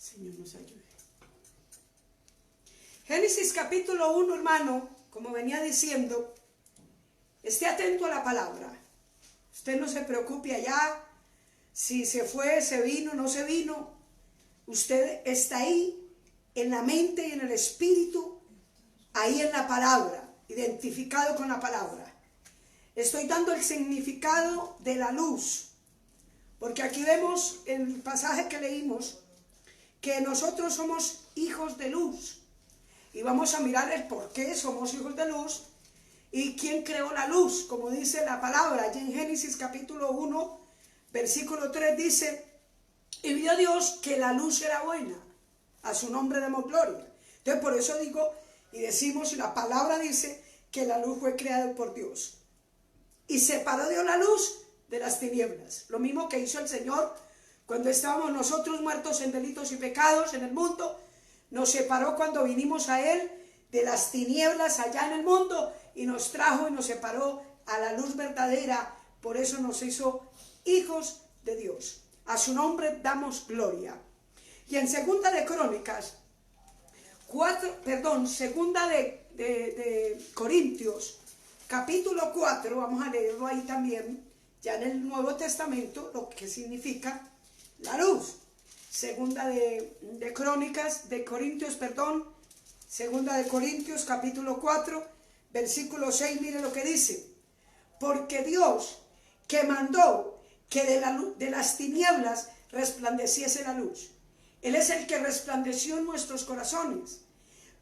Señor nos ayude. Génesis capítulo 1, hermano, como venía diciendo, esté atento a la palabra. Usted no se preocupe allá, si se fue, se vino, no se vino. Usted está ahí, en la mente y en el espíritu, ahí en la palabra, identificado con la palabra. Estoy dando el significado de la luz, porque aquí vemos en el pasaje que leímos, que nosotros somos hijos de luz. Y vamos a mirar el por qué somos hijos de luz y quién creó la luz, como dice la palabra. Allí en Génesis capítulo 1, versículo 3 dice, y vio Dios que la luz era buena, a su nombre demos gloria. Entonces por eso digo y decimos, la palabra dice que la luz fue creada por Dios. Y separó Dios la luz de las tinieblas. Lo mismo que hizo el Señor cuando estábamos nosotros muertos en delitos y pecados en el mundo. Nos separó cuando vinimos a Él de las tinieblas allá en el mundo y nos trajo y nos separó a la luz verdadera. Por eso nos hizo hijos de Dios. A su nombre damos gloria. Y en segunda de Crónicas, segunda de Corintios, capítulo 4, vamos a leerlo ahí también, ya en el Nuevo Testamento, lo que significa la luz. Segunda de Corintios, segunda de Corintios, capítulo 4, versículo 6, mire lo que dice. Porque Dios, que mandó que de las tinieblas resplandeciese la luz, Él es el que resplandeció en nuestros corazones,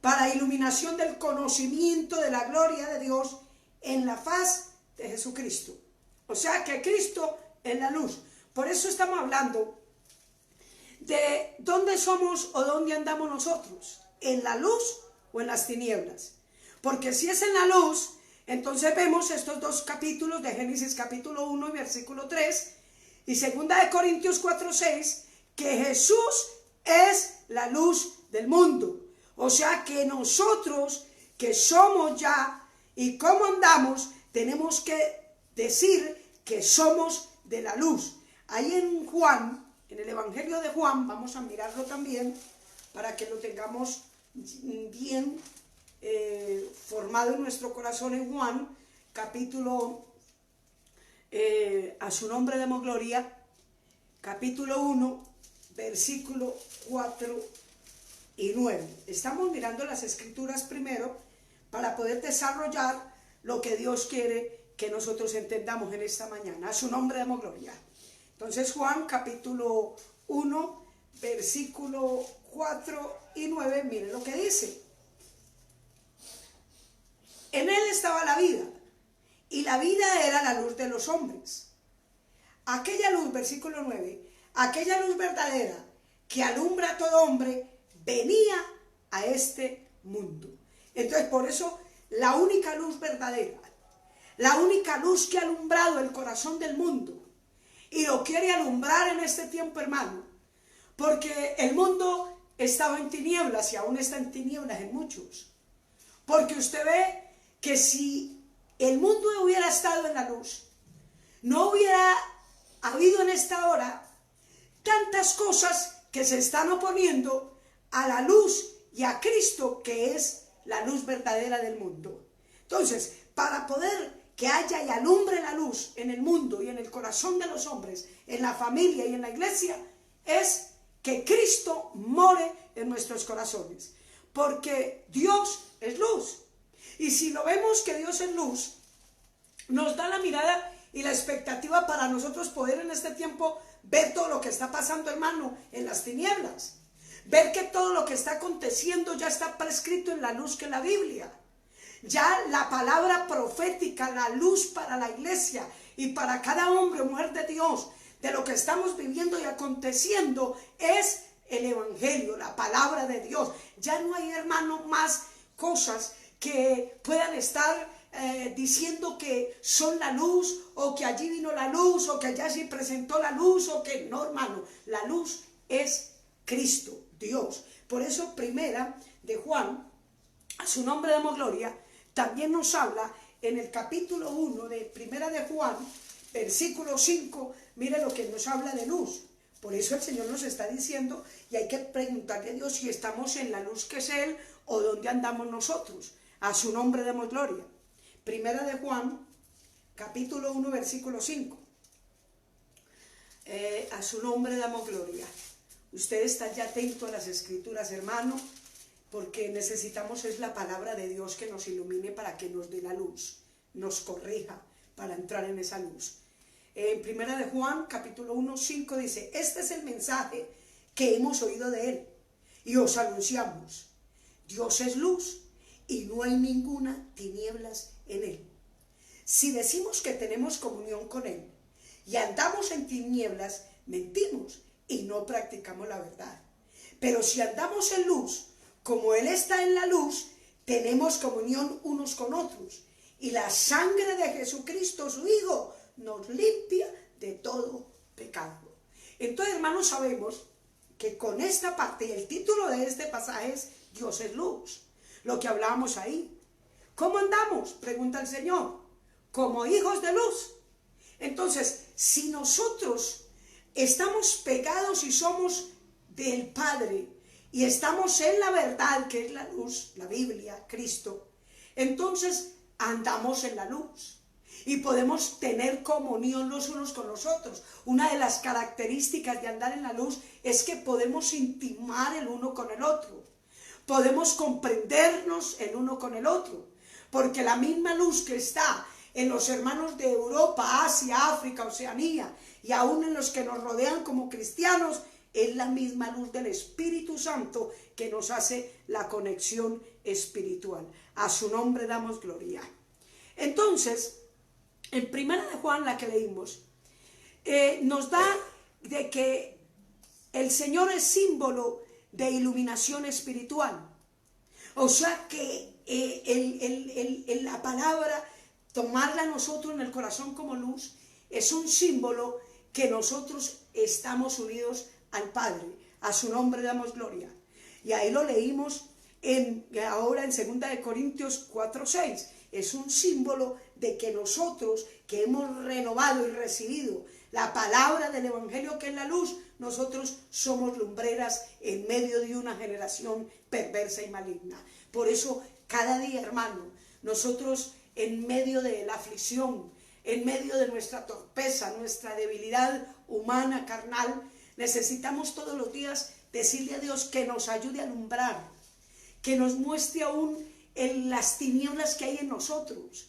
para iluminación del conocimiento de la gloria de Dios en la faz de Jesucristo. O sea que Cristo es la luz. Por eso estamos hablando de dónde somos o dónde andamos nosotros, en la luz o en las tinieblas. Porque si es en la luz, entonces vemos estos dos capítulos de Génesis capítulo 1 y versículo 3 y segunda de Corintios 4, 6, que Jesús es la luz del mundo. O sea que nosotros que somos ya y cómo andamos, tenemos que decir que somos de la luz. Ahí en Juan, en el Evangelio de Juan, vamos a mirarlo también para que lo tengamos bien formado en nuestro corazón. En Juan, capítulo, a su nombre demos gloria, capítulo 1, versículo 4 y 9. Estamos mirando las escrituras primero para poder desarrollar lo que Dios quiere que nosotros entendamos en esta mañana. A su nombre demos gloria. Entonces Juan capítulo 1, versículo 4 y 9, miren lo que dice. En Él estaba la vida, y la vida era la luz de los hombres. Aquella luz, versículo 9, aquella luz verdadera que alumbra a todo hombre, venía a este mundo. Entonces por eso la única luz verdadera, la única luz que ha alumbrado el corazón del mundo, y lo quiere alumbrar en este tiempo, hermano, porque el mundo estaba en tinieblas y aún está en tinieblas en muchos. Porque usted ve que si el mundo hubiera estado en la luz, no hubiera habido en esta hora tantas cosas que se están oponiendo a la luz y a Cristo, que es la luz verdadera del mundo. Entonces, para poder que haya y alumbre la luz en el mundo y en el corazón de los hombres, en la familia y en la iglesia, es que Cristo more en nuestros corazones. Porque Dios es luz. Y si lo vemos que Dios es luz, nos da la mirada y la expectativa para nosotros poder en este tiempo ver todo lo que está pasando, hermano, en las tinieblas. Ver que todo lo que está aconteciendo ya está prescrito en la luz que es la Biblia. Ya la palabra profética, la luz para la iglesia y para cada hombre o mujer de Dios, de lo que estamos viviendo y aconteciendo, es el Evangelio, la palabra de Dios. Ya no hay, hermano, más cosas que puedan estar diciendo que son la luz, o que allí vino la luz, o que allá se presentó la luz, o que no, hermano. La luz es Cristo, Dios. Por eso primera de Juan, a su nombre damos gloria, también nos habla en el capítulo 1 de primera de Juan, versículo 5, mire lo que nos habla de luz. Por eso el Señor nos está diciendo, y hay que preguntarle a Dios si estamos en la luz que es Él o dónde andamos nosotros. A su nombre damos gloria. Primera de Juan, capítulo 1, versículo 5. A su nombre damos gloria. Usted está ya atento a las escrituras, hermano, porque necesitamos es la palabra de Dios que nos ilumine para que nos dé la luz, nos corrija para entrar en esa luz. En Primera de Juan, capítulo 1, 5 dice, este es el mensaje que hemos oído de Él y os anunciamos. Dios es luz y no hay ninguna tinieblas en Él. Si decimos que tenemos comunión con Él y andamos en tinieblas, mentimos y no practicamos la verdad. Pero si andamos en luz, como Él está en la luz, tenemos comunión unos con otros. Y la sangre de Jesucristo, su Hijo, nos limpia de todo pecado. Entonces, hermanos, sabemos que con esta parte, y el título de este pasaje es Dios es luz, lo que hablábamos ahí. ¿Cómo andamos? Pregunta el Señor. Como hijos de luz. Entonces, si nosotros estamos pegados y somos del Padre, y estamos en la verdad, que es la luz, la Biblia, Cristo, entonces andamos en la luz. Y podemos tener comunión los unos con los otros. Una de las características de andar en la luz es que podemos intimar el uno con el otro. Podemos comprendernos el uno con el otro. Porque la misma luz que está en los hermanos de Europa, Asia, África, Oceanía, y aún en los que nos rodean como cristianos, es la misma luz del Espíritu Santo que nos hace la conexión espiritual. A su nombre damos gloria. Entonces, en Primera de Juan, la que leímos, nos da de que el Señor es símbolo de iluminación espiritual. O sea que la palabra, tomarla nosotros en el corazón como luz, es un símbolo que nosotros estamos unidos al Padre. A su nombre damos gloria. Y ahí lo leímos ahora en 2 Corintios 4:6. Es un símbolo de que nosotros, que hemos renovado y recibido la palabra del Evangelio que es la luz, nosotros somos lumbreras en medio de una generación perversa y maligna. Por eso, cada día, hermano, nosotros en medio de la aflicción, en medio de nuestra torpeza, nuestra debilidad humana, carnal, necesitamos todos los días decirle a Dios que nos ayude a alumbrar, que nos muestre aún en las tinieblas que hay en nosotros.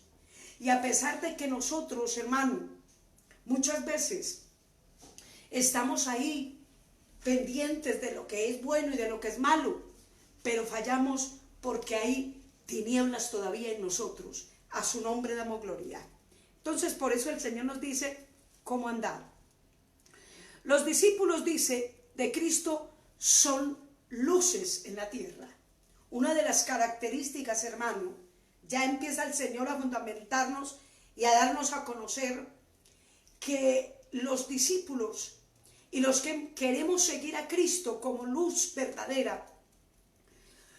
Y a pesar de que nosotros, hermano, muchas veces estamos ahí pendientes de lo que es bueno y de lo que es malo, pero fallamos porque hay tinieblas todavía en nosotros. A su nombre damos gloria. Entonces, por eso el Señor nos dice cómo andar. Los discípulos, dice, de Cristo son luces en la tierra. Una de las características, hermano, ya empieza el Señor a fundamentarnos y a darnos a conocer que los discípulos y los que queremos seguir a Cristo como luz verdadera,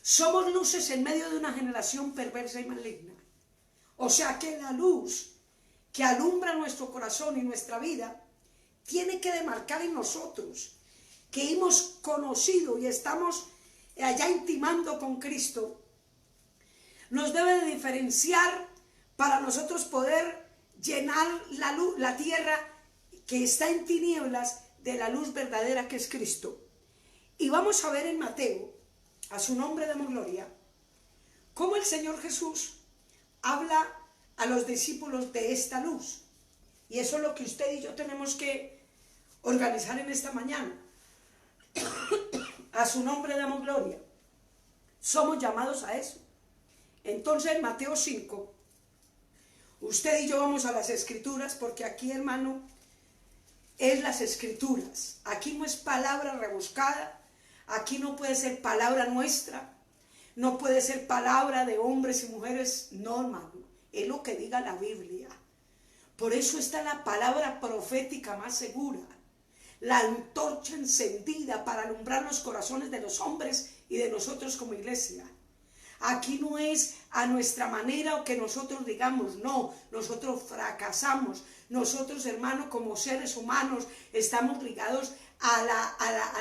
somos luces en medio de una generación perversa y maligna. O sea que la luz que alumbra nuestro corazón y nuestra vida tiene que demarcar en nosotros que hemos conocido y estamos allá intimando con Cristo, nos debe de diferenciar para nosotros poder llenar la luz, la tierra que está en tinieblas, de la luz verdadera que es Cristo. Y vamos a ver en Mateo, a su nombre damos gloria, cómo el Señor Jesús habla a los discípulos de esta luz. Y eso es lo que usted y yo tenemos que organizar en esta mañana. A su nombre damos gloria. Somos llamados a eso. Entonces, en Mateo 5, usted y yo vamos a las Escrituras, porque aquí, hermano, es las Escrituras. Aquí no es palabra rebuscada, aquí no puede ser palabra nuestra, no puede ser palabra de hombres y mujeres, no, hermano, es lo que diga la Biblia. Por eso está la palabra profética más segura, la antorcha encendida para alumbrar los corazones de los hombres y de nosotros como iglesia. Aquí no es a nuestra manera o que nosotros digamos, no, nosotros fracasamos. Nosotros, hermanos, como seres humanos, estamos ligados a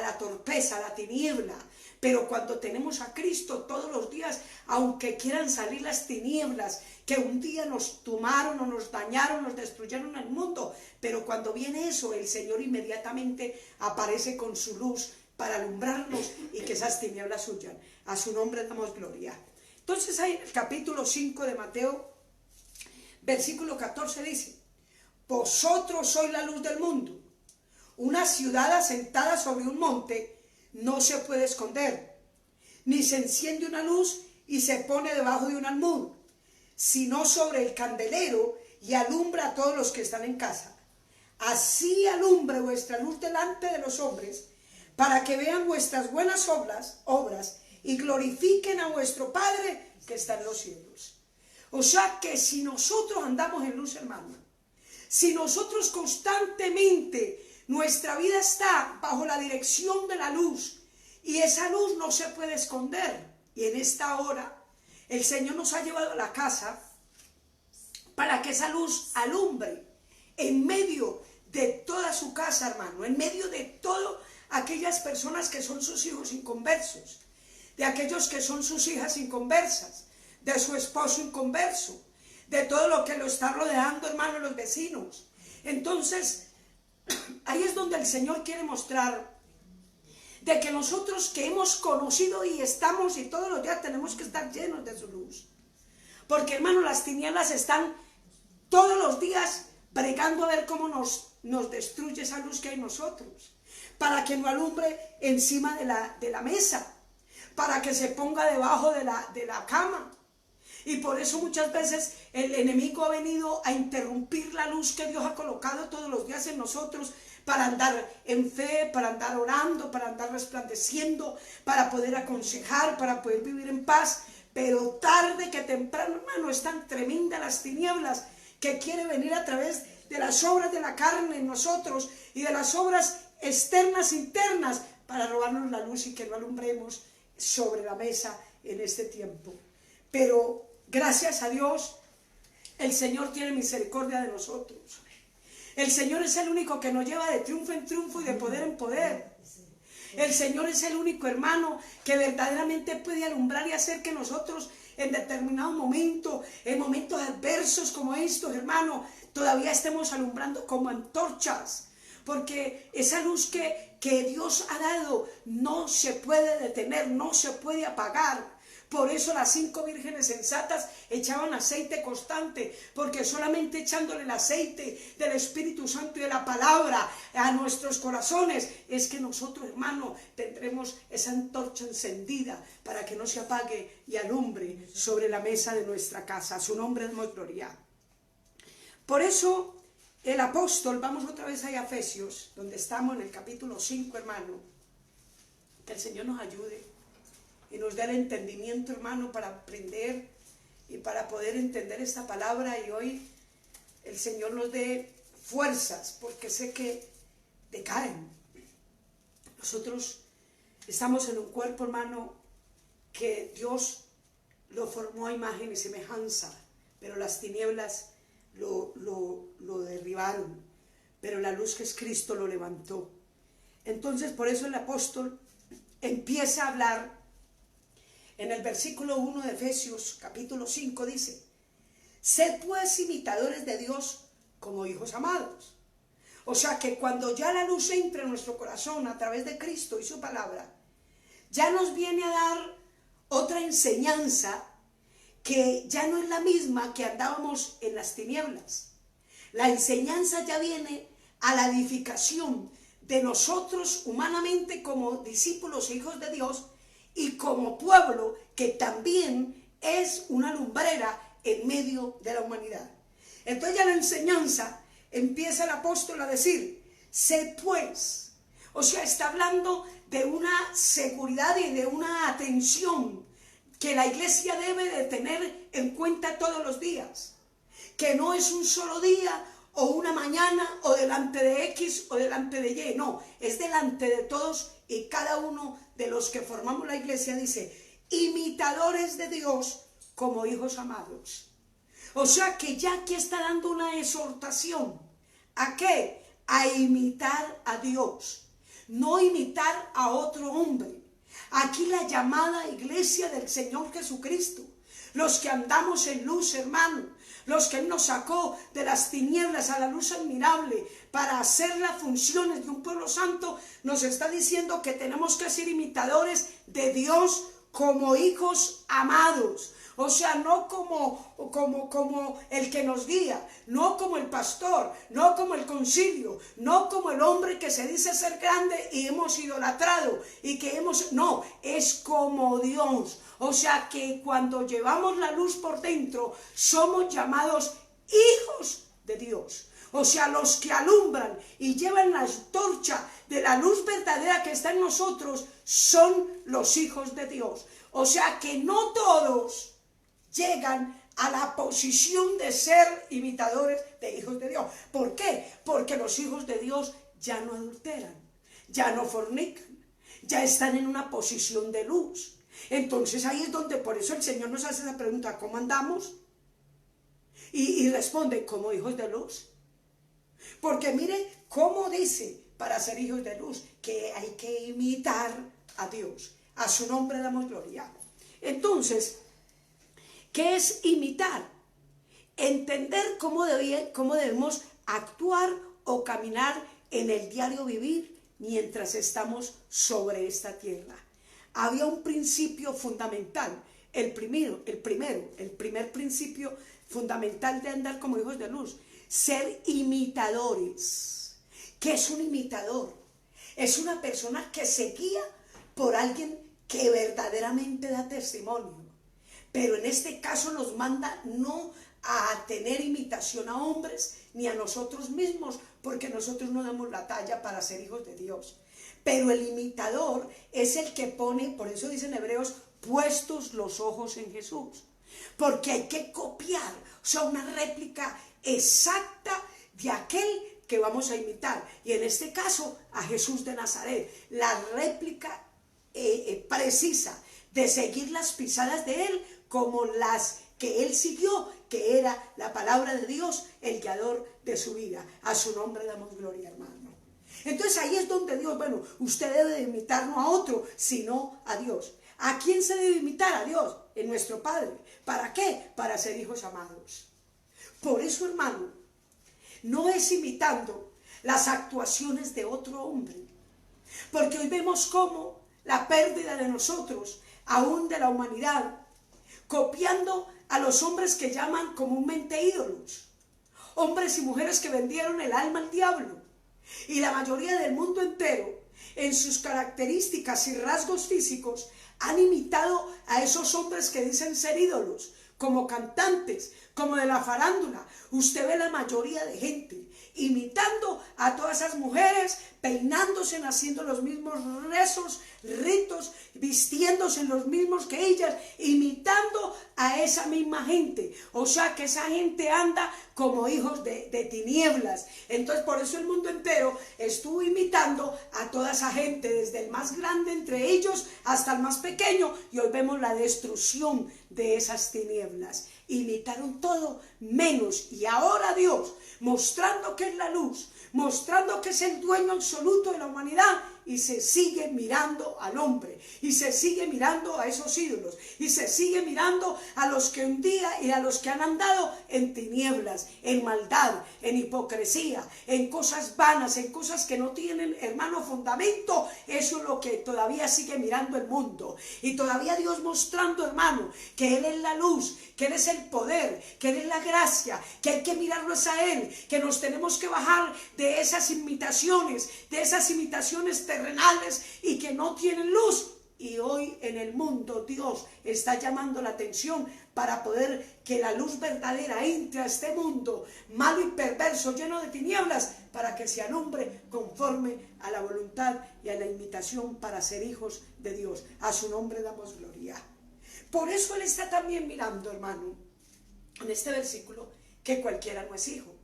la torpeza, a la tiniebla. Pero cuando tenemos a Cristo todos los días, aunque quieran salir las tinieblas, que un día nos tomaron o nos dañaron, nos destruyeron el mundo, pero cuando viene eso, el Señor inmediatamente aparece con su luz para alumbrarnos y que esas tinieblas huyan. A su nombre damos gloria. Entonces ahí en el capítulo 5 de Mateo, versículo 14 dice: vosotros sois la luz del mundo. Una ciudad asentada sobre un monte no se puede esconder, ni se enciende una luz y se pone debajo de un almud, sino sobre el candelero y alumbra a todos los que están en casa. Así alumbre vuestra luz delante de los hombres, para que vean vuestras buenas obras y glorifiquen a vuestro Padre que está en los cielos. O sea que si nosotros andamos en luz, hermano, si nosotros constantemente nuestra vida está bajo la dirección de la luz, y esa luz no se puede esconder, y en esta hora el Señor nos ha llevado a la casa para que esa luz alumbre en medio de toda su casa, hermano, en medio de todas aquellas personas que son sus hijos inconversos, de aquellos que son sus hijas inconversas, de su esposo inconverso, de todo lo que lo está rodeando, hermano, los vecinos. Entonces, ahí es donde el Señor quiere mostrar de que nosotros que hemos conocido y estamos y todos los días tenemos que estar llenos de su luz. Porque, hermano, las tinieblas están todos los días bregando a ver cómo nos destruye esa luz que hay en nosotros, para que no alumbre encima de la mesa, para que se ponga debajo de la cama. Y por eso muchas veces el enemigo ha venido a interrumpir la luz que Dios ha colocado todos los días en nosotros, para andar en fe, para andar orando, para andar resplandeciendo, para poder aconsejar, para poder vivir en paz. Pero tarde que temprano, hermano, es tan tremenda las tinieblas que quiere venir a través de las obras de la carne en nosotros y de las obras externas, internas, para robarnos la luz y que no alumbremos sobre la mesa en este tiempo. Pero gracias a Dios, el Señor tiene misericordia de nosotros. El Señor es el único que nos lleva de triunfo en triunfo y de poder en poder. El Señor es el único, hermano, que verdaderamente puede alumbrar y hacer que nosotros en determinado momento, en momentos adversos como estos, hermano, todavía estemos alumbrando como antorchas. Porque esa luz que Dios ha dado no se puede detener, no se puede apagar. Por eso las 5 vírgenes sensatas echaban aceite constante, porque solamente echándole el aceite del Espíritu Santo y de la palabra a nuestros corazones es que nosotros, hermano, tendremos esa antorcha encendida para que no se apague y alumbre sobre la mesa de nuestra casa. A su nombre es muy gloria. Por eso el apóstol, vamos otra vez a Efesios, donde estamos en el capítulo 5, hermano, que el Señor nos ayude y nos dé el entendimiento, hermano, para aprender y para poder entender esta palabra, y hoy el Señor nos dé fuerzas, porque sé que decaen. Nosotros estamos en un cuerpo, hermano, que Dios lo formó a imagen y semejanza, pero las tinieblas lo derribaron, pero la luz que es Cristo lo levantó. Entonces, por eso el apóstol empieza a hablar. En el versículo 1 de Efesios, capítulo 5, dice: sed pues imitadores de Dios como hijos amados. O sea que cuando ya la luz entra en nuestro corazón a través de Cristo y su palabra, ya nos viene a dar otra enseñanza que ya no es la misma que andábamos en las tinieblas. La enseñanza ya viene a la edificación de nosotros humanamente como discípulos e hijos de Dios, y como pueblo que también es una lumbrera en medio de la humanidad. Entonces ya la enseñanza empieza el apóstol a decir: sed pues. O sea, está hablando de una seguridad y de una atención que la iglesia debe de tener en cuenta todos los días. Que no es un solo día o una mañana o delante de X o delante de Y. No, es delante de todos y cada uno de los que formamos la iglesia. Dice: imitadores de Dios como hijos amados. O sea que ya aquí está dando una exhortación. ¿A qué? A imitar a Dios. no imitar a otro hombre. Aquí la llamada iglesia del Señor Jesucristo, los que andamos en luz, hermano, los que Él nos sacó de las tinieblas a la luz admirable para hacer las funciones de un pueblo santo, nos está diciendo que tenemos que ser imitadores de Dios como hijos amados. O sea, no como el que nos guía, no como el pastor, no como el concilio, no como el hombre que se dice ser grande y hemos idolatrado y que no, es como Dios. O sea que cuando llevamos la luz por dentro, somos llamados hijos de Dios. O sea, los que alumbran y llevan la antorcha de la luz verdadera que está en nosotros son los hijos de Dios. O sea que no todos llegan a la posición de ser imitadores de hijos de Dios. ¿Por qué? Porque los hijos de Dios ya no adulteran, ya no fornican, ya están en una posición de luz. Entonces ahí es donde, por eso el Señor nos hace la pregunta, ¿cómo andamos? Y responde, como hijos de luz. Porque mire cómo dice, para ser hijos de luz, que hay que imitar a Dios. A su nombre damos gloria. Entonces, ¿qué es imitar? Entender cómo debemos actuar o caminar en el diario vivir mientras estamos sobre esta tierra. Había un principio fundamental, el primer principio fundamental de andar como hijos de luz, ser imitadores. ¿Qué es un imitador? Es una persona que se guía por alguien que verdaderamente da testimonio. Pero en este caso nos manda no a tener imitación a hombres ni a nosotros mismos, porque nosotros no damos la talla para ser hijos de Dios. Pero el imitador es el que pone, por eso dicen Hebreos, puestos los ojos en Jesús. Porque hay que copiar, o sea, una réplica exacta de aquel que vamos a imitar. Y en este caso, a Jesús de Nazaret, la réplica precisa de seguir las pisadas de Él como las que Él siguió, que era la palabra de Dios, el guiador de su vida. A su nombre damos gloria, hermano. Entonces ahí es donde Dios, bueno, usted debe imitar no a otro, sino a Dios. ¿A quién se debe imitar? A Dios, en nuestro Padre. ¿Para qué? Para ser hijos amados. Por eso, hermano, no es imitando las actuaciones de otro hombre. Porque hoy vemos cómo la pérdida de nosotros, aún de la humanidad, copiando a los hombres que llaman comúnmente ídolos, hombres y mujeres que vendieron el alma al diablo, y la mayoría del mundo entero, en sus características y rasgos físicos, han imitado a esos hombres que dicen ser ídolos, como cantantes, como de la farándula. Usted ve la mayoría de gente imitando a todas esas mujeres, peinándose, haciendo los mismos rezos, ritos, vistiéndose en los mismos que ellas, imitando a esa misma gente. O sea que esa gente anda como hijos de tinieblas. Entonces por eso el mundo entero estuvo imitando a toda esa gente, desde el más grande entre ellos hasta el más pequeño, y hoy vemos la destrucción de esas tinieblas. Imitaron todo menos, y ahora Dios, mostrando que es la luz, mostrando que es el dueño absoluto de la humanidad, y se sigue mirando al hombre, y se sigue mirando a esos ídolos, y se sigue mirando a los que un día y a los que han andado en tinieblas, en maldad, en hipocresía, en cosas vanas, en cosas que no tienen, hermano, fundamento. Eso es lo que todavía sigue mirando el mundo, y todavía Dios mostrando, hermano, que Él es la luz, que Él es el poder, que Él es la gracia, que hay que mirarnos a Él, que nos tenemos que bajar de esas imitaciones terrenales y que no tienen luz. Y hoy en el mundo Dios está llamando la atención para poder que la luz verdadera entre a este mundo malo y perverso, lleno de tinieblas, para que se alumbre conforme a la voluntad y a la invitación para ser hijos de Dios. A su nombre damos gloria. Por eso Él está también mirando, hermano, en este versículo, que cualquiera no es hijo.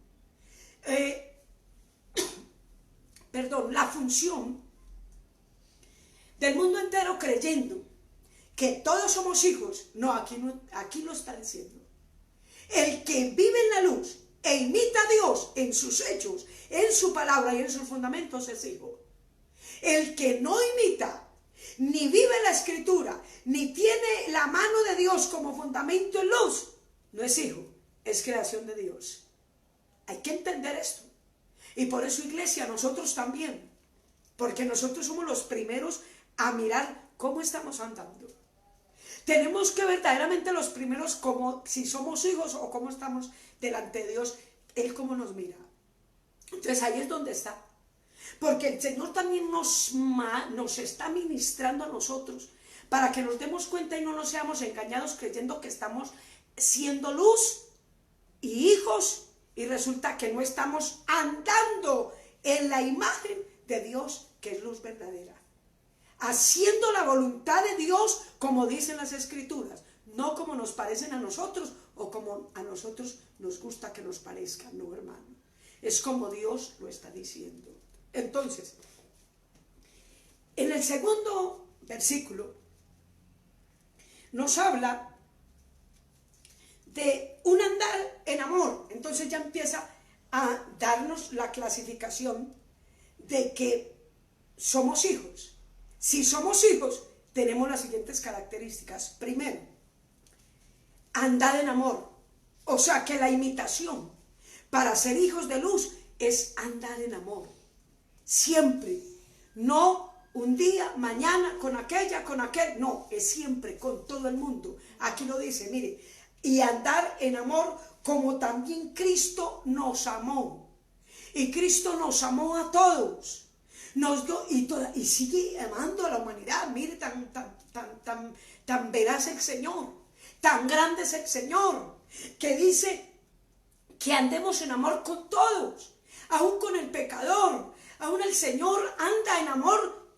La función del mundo entero creyendo que todos somos hijos, no, aquí lo está diciendo. El que vive en la luz e imita a Dios en sus hechos, en su palabra y en sus fundamentos es hijo. El que no imita, ni vive la escritura, ni tiene la mano de Dios como fundamento en luz, no es hijo, es creación de Dios. Hay que entender esto. Y por eso, iglesia, nosotros también, porque nosotros somos los primeros a mirar cómo estamos andando. Tenemos que verdaderamente los primeros, como si somos hijos o cómo estamos delante de Dios, Él cómo nos mira. Entonces ahí es donde está. Porque el Señor también nos está ministrando a nosotros para que nos demos cuenta y no nos seamos engañados creyendo que estamos siendo luz y hijos y resulta que no estamos andando en la imagen de Dios, que es luz verdadera. Haciendo la voluntad de Dios como dicen las Escrituras, no como nos parecen a nosotros o como a nosotros nos gusta que nos parezca, no, hermano. Es como Dios lo está diciendo. Entonces, en el segundo versículo nos habla de un andar en amor. Entonces ya empieza a darnos la clasificación de que somos hijos. Si somos hijos, tenemos las siguientes características. Primero, andar en amor. O sea que la imitación para ser hijos de luz es andar en amor. Siempre. No un día, mañana, con aquella, con aquel. No, es siempre, con todo el mundo. Aquí lo dice, mire. Y andar en amor como también Cristo nos amó. Y Cristo nos amó a todos. Nos dio, y sigue amando a la humanidad. Mire, tan veraz el Señor, tan grande es el Señor, que dice que andemos en amor con todos, aún con el pecador. Aún el Señor anda en amor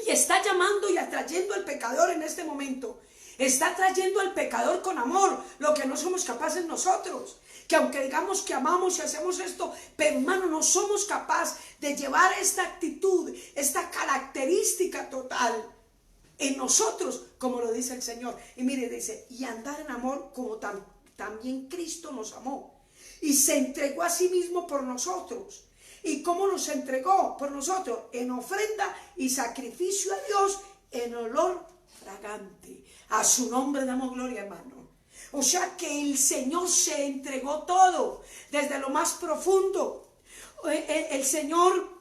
y está llamando y atrayendo al pecador en este momento. Está trayendo al pecador con amor, lo que no somos capaces nosotros. Que aunque digamos que amamos y hacemos esto, pero hermano, no somos capaces de llevar esta actitud, esta característica total en nosotros, como lo dice el Señor. Y mire, dice, y andar en amor como también Cristo nos amó. Y se entregó a sí mismo por nosotros. ¿Y cómo nos entregó por nosotros? En ofrenda y sacrificio a Dios en olor fragante. A su nombre damos gloria, hermano. O sea que el Señor se entregó todo, desde lo más profundo. El Señor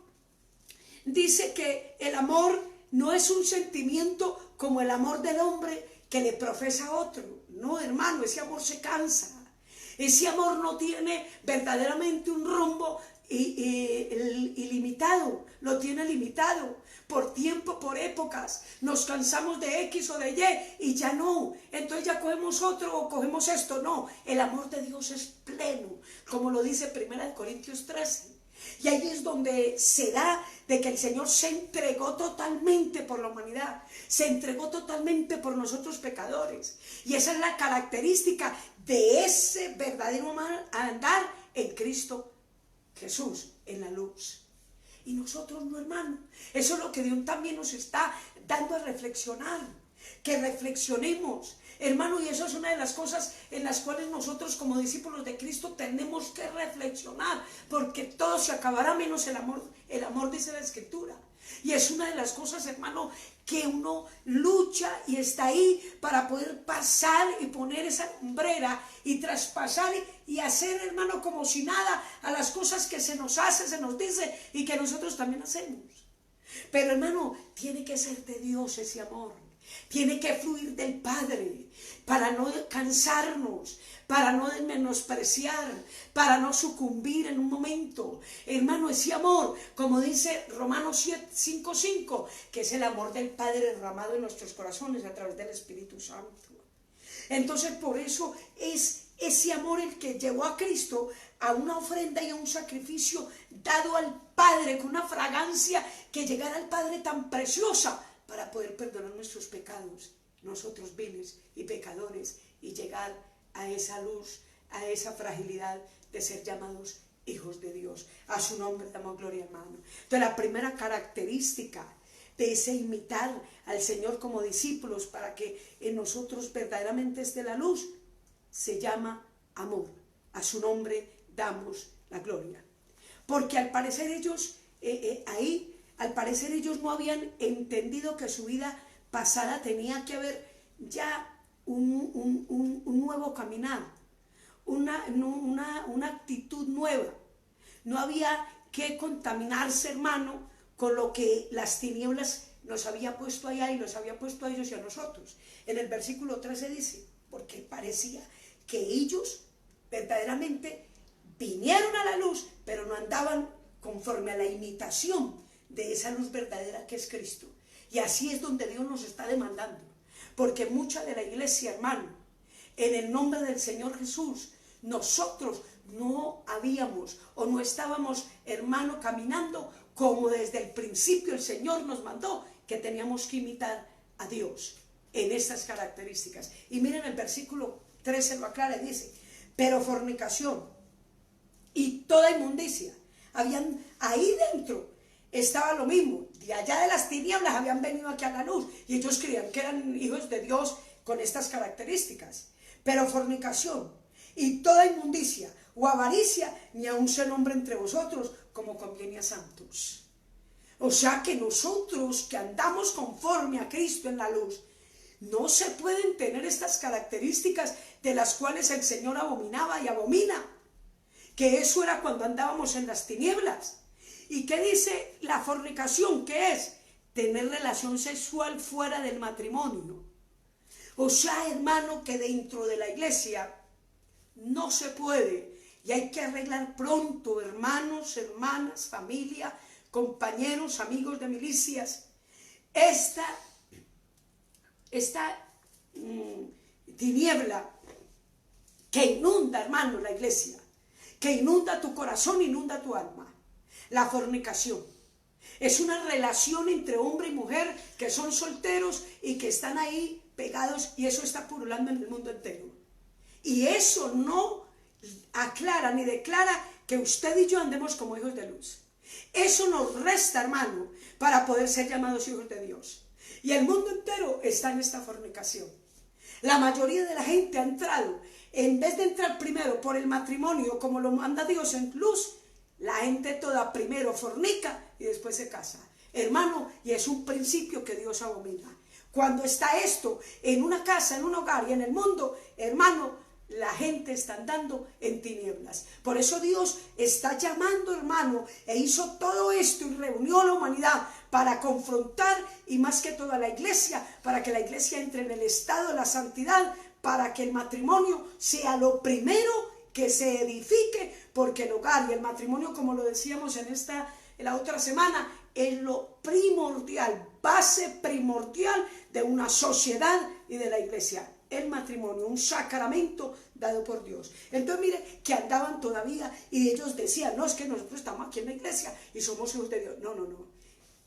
dice que el amor no es un sentimiento como el amor del hombre que le profesa a otro. No, hermano, ese amor se cansa. Ese amor no tiene verdaderamente un rumbo ilimitado, lo tiene limitado por tiempo, por épocas. Nos cansamos de X o de Y y ya no, entonces ya cogemos otro o cogemos esto. No, el amor de Dios es pleno, como lo dice 1 Corintios 13. Y ahí es donde se da de que el Señor se entregó totalmente por la humanidad, se entregó totalmente por nosotros pecadores. Y esa es la característica de ese verdadero andar en Cristo Jesús, en la luz. Y nosotros no, hermano. Eso es lo que Dios también nos está dando a reflexionar. Que reflexionemos, hermano, y eso es una de las cosas en las cuales nosotros como discípulos de Cristo tenemos que reflexionar, porque todo se acabará menos el amor dice la Escritura. Y es una de las cosas, hermano, que uno lucha y está ahí para poder pasar y poner esa lumbrera y traspasar y hacer, hermano, como si nada a las cosas que se nos hace, se nos dice y que nosotros también hacemos. Pero, hermano, tiene que ser de Dios ese amor. Tiene que fluir del Padre para no cansarnos, para no menospreciar, para no sucumbir en un momento. Hermano, ese amor, como dice Romanos 5:5, que es el amor del Padre derramado en nuestros corazones a través del Espíritu Santo. Entonces, por eso es ese amor el que llevó a Cristo a una ofrenda y a un sacrificio dado al Padre con una fragancia que llegara al Padre tan preciosa para poder perdonar nuestros pecados, nosotros viles y pecadores, y llegar a esa luz, a esa fragilidad de ser llamados hijos de Dios. A su nombre damos gloria, hermano. Entonces, la primera característica de ese imitar al Señor como discípulos para que en nosotros verdaderamente esté la luz, se llama amor. A su nombre damos la gloria. Porque al parecer ellos ahí al parecer ellos no habían entendido que su vida pasada tenía que haber ya un nuevo caminar, una actitud nueva. No había que contaminarse, hermano, con lo que las tinieblas nos había puesto allá y nos había puesto a ellos y a nosotros. En el versículo 13 dice, porque parecía que ellos verdaderamente vinieron a la luz, pero no andaban conforme a la imitación de esa luz verdadera que es Cristo. Y así es donde Dios nos está demandando, porque mucha de la iglesia, hermano, en el nombre del Señor Jesús, nosotros no habíamos o no estábamos, hermano, caminando como desde el principio el Señor nos mandó, que teníamos que imitar a Dios en estas características. Y miren, el versículo 13 lo aclara y dice, pero fornicación y toda inmundicia, habían ahí dentro, estaba lo mismo, de allá de las tinieblas habían venido aquí a la luz, y ellos creían que eran hijos de Dios con estas características. Pero fornicación y toda inmundicia o avaricia, ni aun se nombre entre vosotros como conviene a santos. O sea que nosotros que andamos conforme a Cristo en la luz, no se pueden tener estas características de las cuales el Señor abominaba y abomina, que eso era cuando andábamos en las tinieblas. ¿Y qué dice la fornicación? ¿Qué es? Tener relación sexual fuera del matrimonio. O sea, hermano, que dentro de la iglesia no se puede, y hay que arreglar pronto, hermanos, hermanas, familia, compañeros, amigos de milicias, esta tiniebla que inunda, hermano, la iglesia, que inunda tu corazón, inunda tu alma. La fornicación es una relación entre hombre y mujer que son solteros y que están ahí pegados, y eso está pululando en el mundo entero. Y eso no aclara ni declara que usted y yo andemos como hijos de luz. Eso nos resta, hermano, para poder ser llamados hijos de Dios. Y el mundo entero está en esta fornicación. La mayoría de la gente ha entrado, en vez de entrar primero por el matrimonio, como lo manda Dios en luz, la gente toda primero fornica y después se casa. Hermano, y es un principio que Dios abomina. Cuando está esto en una casa, en un hogar y en el mundo, hermano, la gente está andando en tinieblas. Por eso Dios está llamando, hermano, e hizo todo esto y reunió a la humanidad para confrontar, y más que toda la iglesia, para que la iglesia entre en el estado de la santidad, para que el matrimonio sea lo primero que se edifique, porque el hogar y el matrimonio, como lo decíamos en la otra semana, es lo primordial, base primordial de una sociedad y de la iglesia. El matrimonio, un sacramento dado por Dios. Entonces mire que andaban todavía y ellos decían, no, es que nosotros estamos aquí en la iglesia y somos hijos de Dios. No, no, no.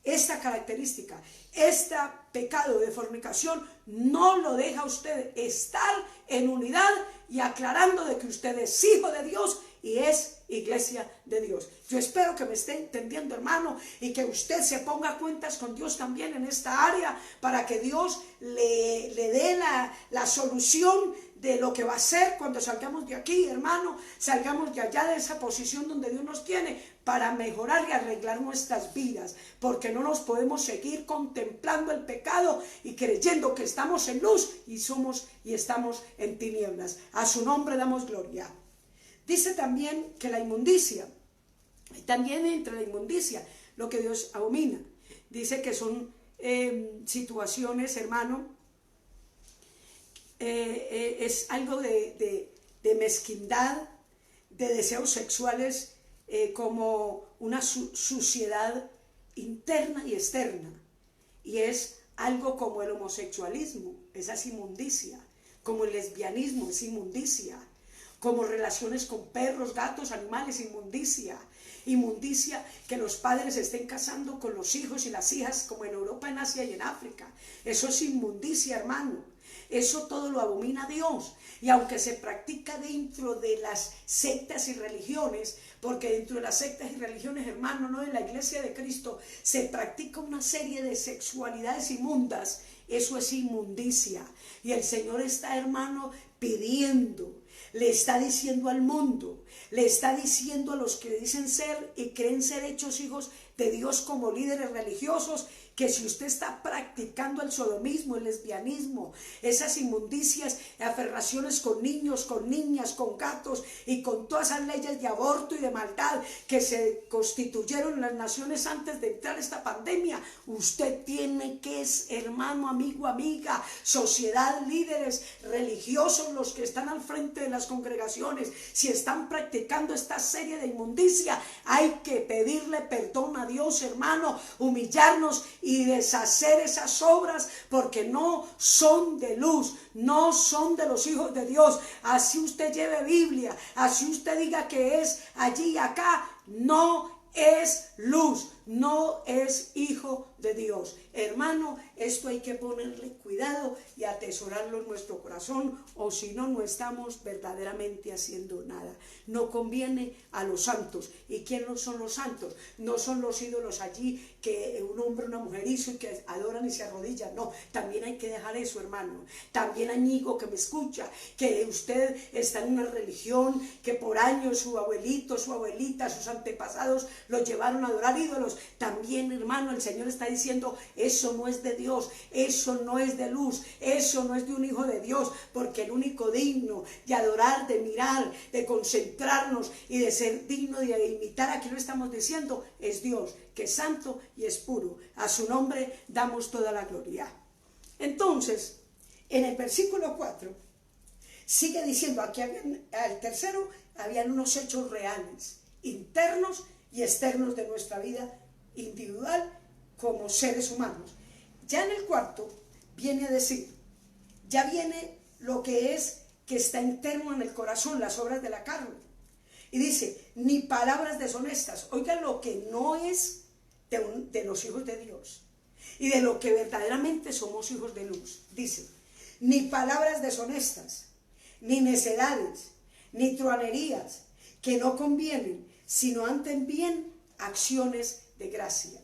Esta característica, este pecado de fornicación no lo deja usted estar en unidad y aclarando de que usted es hijo de Dios y es iglesia de Dios. Yo espero que me esté entendiendo, hermano, y que usted se ponga a cuentas con Dios también en esta área, para que Dios le dé la solución de lo que va a ser cuando salgamos de aquí, hermano, salgamos de allá de esa posición donde Dios nos tiene, para mejorar y arreglar nuestras vidas, porque no nos podemos seguir contemplando el pecado y creyendo que estamos en luz y estamos en tinieblas. A su nombre damos gloria. Dice también que la inmundicia, también entre la inmundicia, lo que Dios abomina. Dice que son situaciones, hermano, es algo de mezquindad, de deseos sexuales, como una suciedad interna y externa. Y es algo como el homosexualismo, esa es inmundicia, como el lesbianismo es inmundicia, como relaciones con perros, gatos, animales, inmundicia. Inmundicia que los padres estén casando con los hijos y las hijas, como en Europa, en Asia y en África. Eso es inmundicia, hermano. Eso todo lo abomina Dios. Y aunque se practica dentro de las sectas y religiones, porque dentro de las sectas y religiones, hermano, no en la iglesia de Cristo, se practica una serie de sexualidades inmundas. Eso es inmundicia. Y el Señor está, hermano, pidiendo, le está diciendo al mundo, le está diciendo a los que dicen ser y creen ser hechos hijos de Dios como líderes religiosos, que si usted está practicando el sodomismo, el lesbianismo, esas inmundicias, aferraciones con niños, con niñas, con gatos y con todas esas leyes de aborto y de maldad que se constituyeron en las naciones antes de entrar esta pandemia, usted tiene que, hermano, amigo, amiga, sociedad, líderes religiosos, los que están al frente de las congregaciones, si están practicando esta serie de inmundicia, hay que pedirle perdón a Dios, hermano, humillarnos y deshacer esas obras, porque no son de luz, no son de los hijos de Dios. Así usted lleve Biblia, así usted diga que es allí y acá, no es luz, no es hijo de Dios. Hermano, esto hay que ponerle cuidado y atesorarlo en nuestro corazón, o si no, no estamos verdaderamente haciendo nada. No conviene a los santos. ¿Y quién no son los santos? No son los ídolos allí que un hombre o una mujer hizo y que adoran y se arrodillan. No, también hay que dejar eso, hermano. También, amigo que me escucha, que usted está en una religión que por años su abuelito, su abuelita, sus antepasados los llevaron a adorar ídolos. También, hermano, el Señor está diciendo, eso no es de Dios, eso no es de luz, eso no es de un hijo de Dios, porque el único digno de adorar, de mirar, de concentrarnos y de ser digno de imitar, aquí lo estamos diciendo, es Dios, que es santo y es puro. A su nombre damos toda la gloria. Entonces, en el versículo 4, sigue diciendo, aquí al tercero, habían unos hechos reales, internos y externos de nuestra vida individual como seres humanos. Ya en el cuarto viene a decir, ya viene lo que es, que está interno en el corazón, las obras de la carne. Y dice, ni palabras deshonestas. Oigan lo que no es de los hijos de Dios y de lo que verdaderamente somos hijos de luz. Dice, ni palabras deshonestas, ni necedades, ni truanerías, que no convienen, sino antes bien acciones de gracia.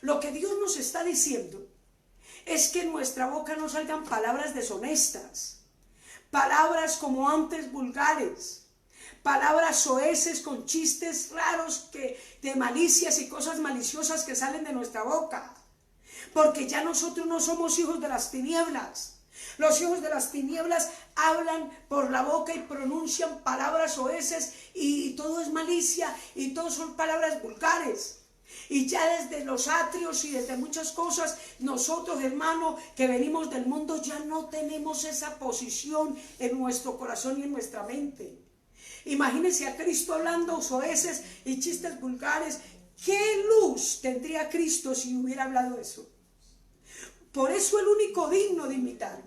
Lo que Dios nos está diciendo es que en nuestra boca no salgan palabras deshonestas, palabras como antes vulgares, palabras soeces con chistes raros de malicias y cosas maliciosas que salen de nuestra boca, porque ya nosotros no somos hijos de las tinieblas. Los hijos de las tinieblas hablan por la boca y pronuncian palabras soeces y todo es malicia y todo son palabras vulgares. Y ya desde los atrios y desde muchas cosas, nosotros, hermano, que venimos del mundo, ya no tenemos esa posición en nuestro corazón y en nuestra mente. Imagínense a Cristo hablando soeces y chistes vulgares. ¿Qué luz tendría Cristo si hubiera hablado eso? Por eso el único digno de imitar,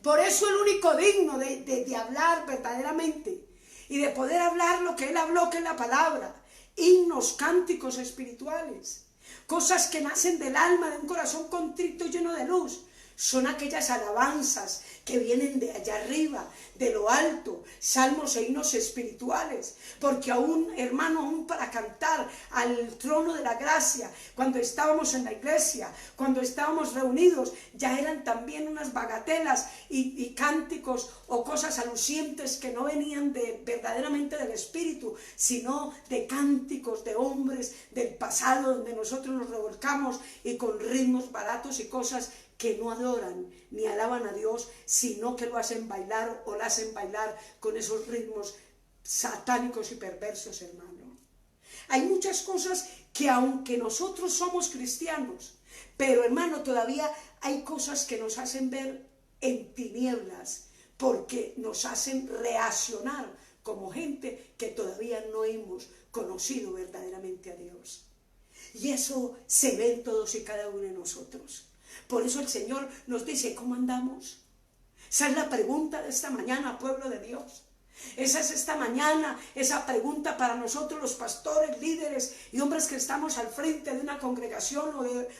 por eso el único digno de hablar verdaderamente y de poder hablar lo que Él habló, que es la palabra, himnos, cánticos espirituales, cosas que nacen del alma, de un corazón contrito y lleno de luz. Son aquellas alabanzas que vienen de allá arriba, de lo alto, salmos e himnos espirituales, porque aún, hermano, aún para cantar al trono de la gracia, cuando estábamos en la iglesia, cuando estábamos reunidos, ya eran también unas bagatelas y cánticos o cosas alucientes que no venían verdaderamente del Espíritu, sino de cánticos de hombres del pasado, donde nosotros nos revolcamos y con ritmos baratos y cosas que no adoran ni alaban a Dios, sino que lo hacen bailar o la hacen bailar con esos ritmos satánicos y perversos, hermano. Hay muchas cosas que, aunque nosotros somos cristianos, pero, hermano, todavía hay cosas que nos hacen ver en tinieblas, porque nos hacen reaccionar como gente que todavía no hemos conocido verdaderamente a Dios. Y eso se ve en todos y cada uno de nosotros. Por eso el Señor nos dice, ¿cómo andamos? Esa es la pregunta de esta mañana, pueblo de Dios. Esa es esta mañana, esa pregunta para nosotros los pastores, líderes y hombres que estamos al frente de una congregación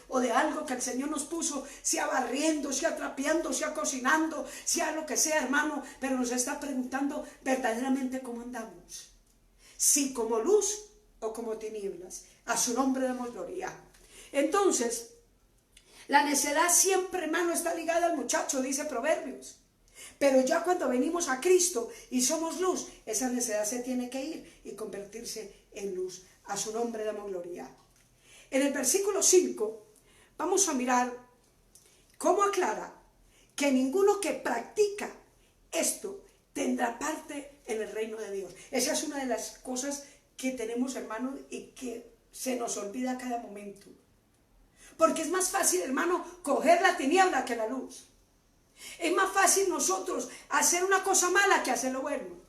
o de algo que el Señor nos puso, sea barriendo, sea trapeando, sea cocinando, sea lo que sea, hermano, pero nos está preguntando verdaderamente cómo andamos. Si como luz o como tinieblas. A su nombre damos gloria. Entonces, la necedad siempre, hermano, está ligada al muchacho, dice Proverbios. Pero ya cuando venimos a Cristo y somos luz, esa necedad se tiene que ir y convertirse en luz. A su nombre damos gloria. En el versículo 5 vamos a mirar cómo aclara que ninguno que practica esto tendrá parte en el reino de Dios. Esa es una de las cosas que tenemos, hermanos, y que se nos olvida a cada momento. Porque es más fácil, hermano, coger la tiniebla que la luz. Es más fácil nosotros hacer una cosa mala que hacer lo bueno.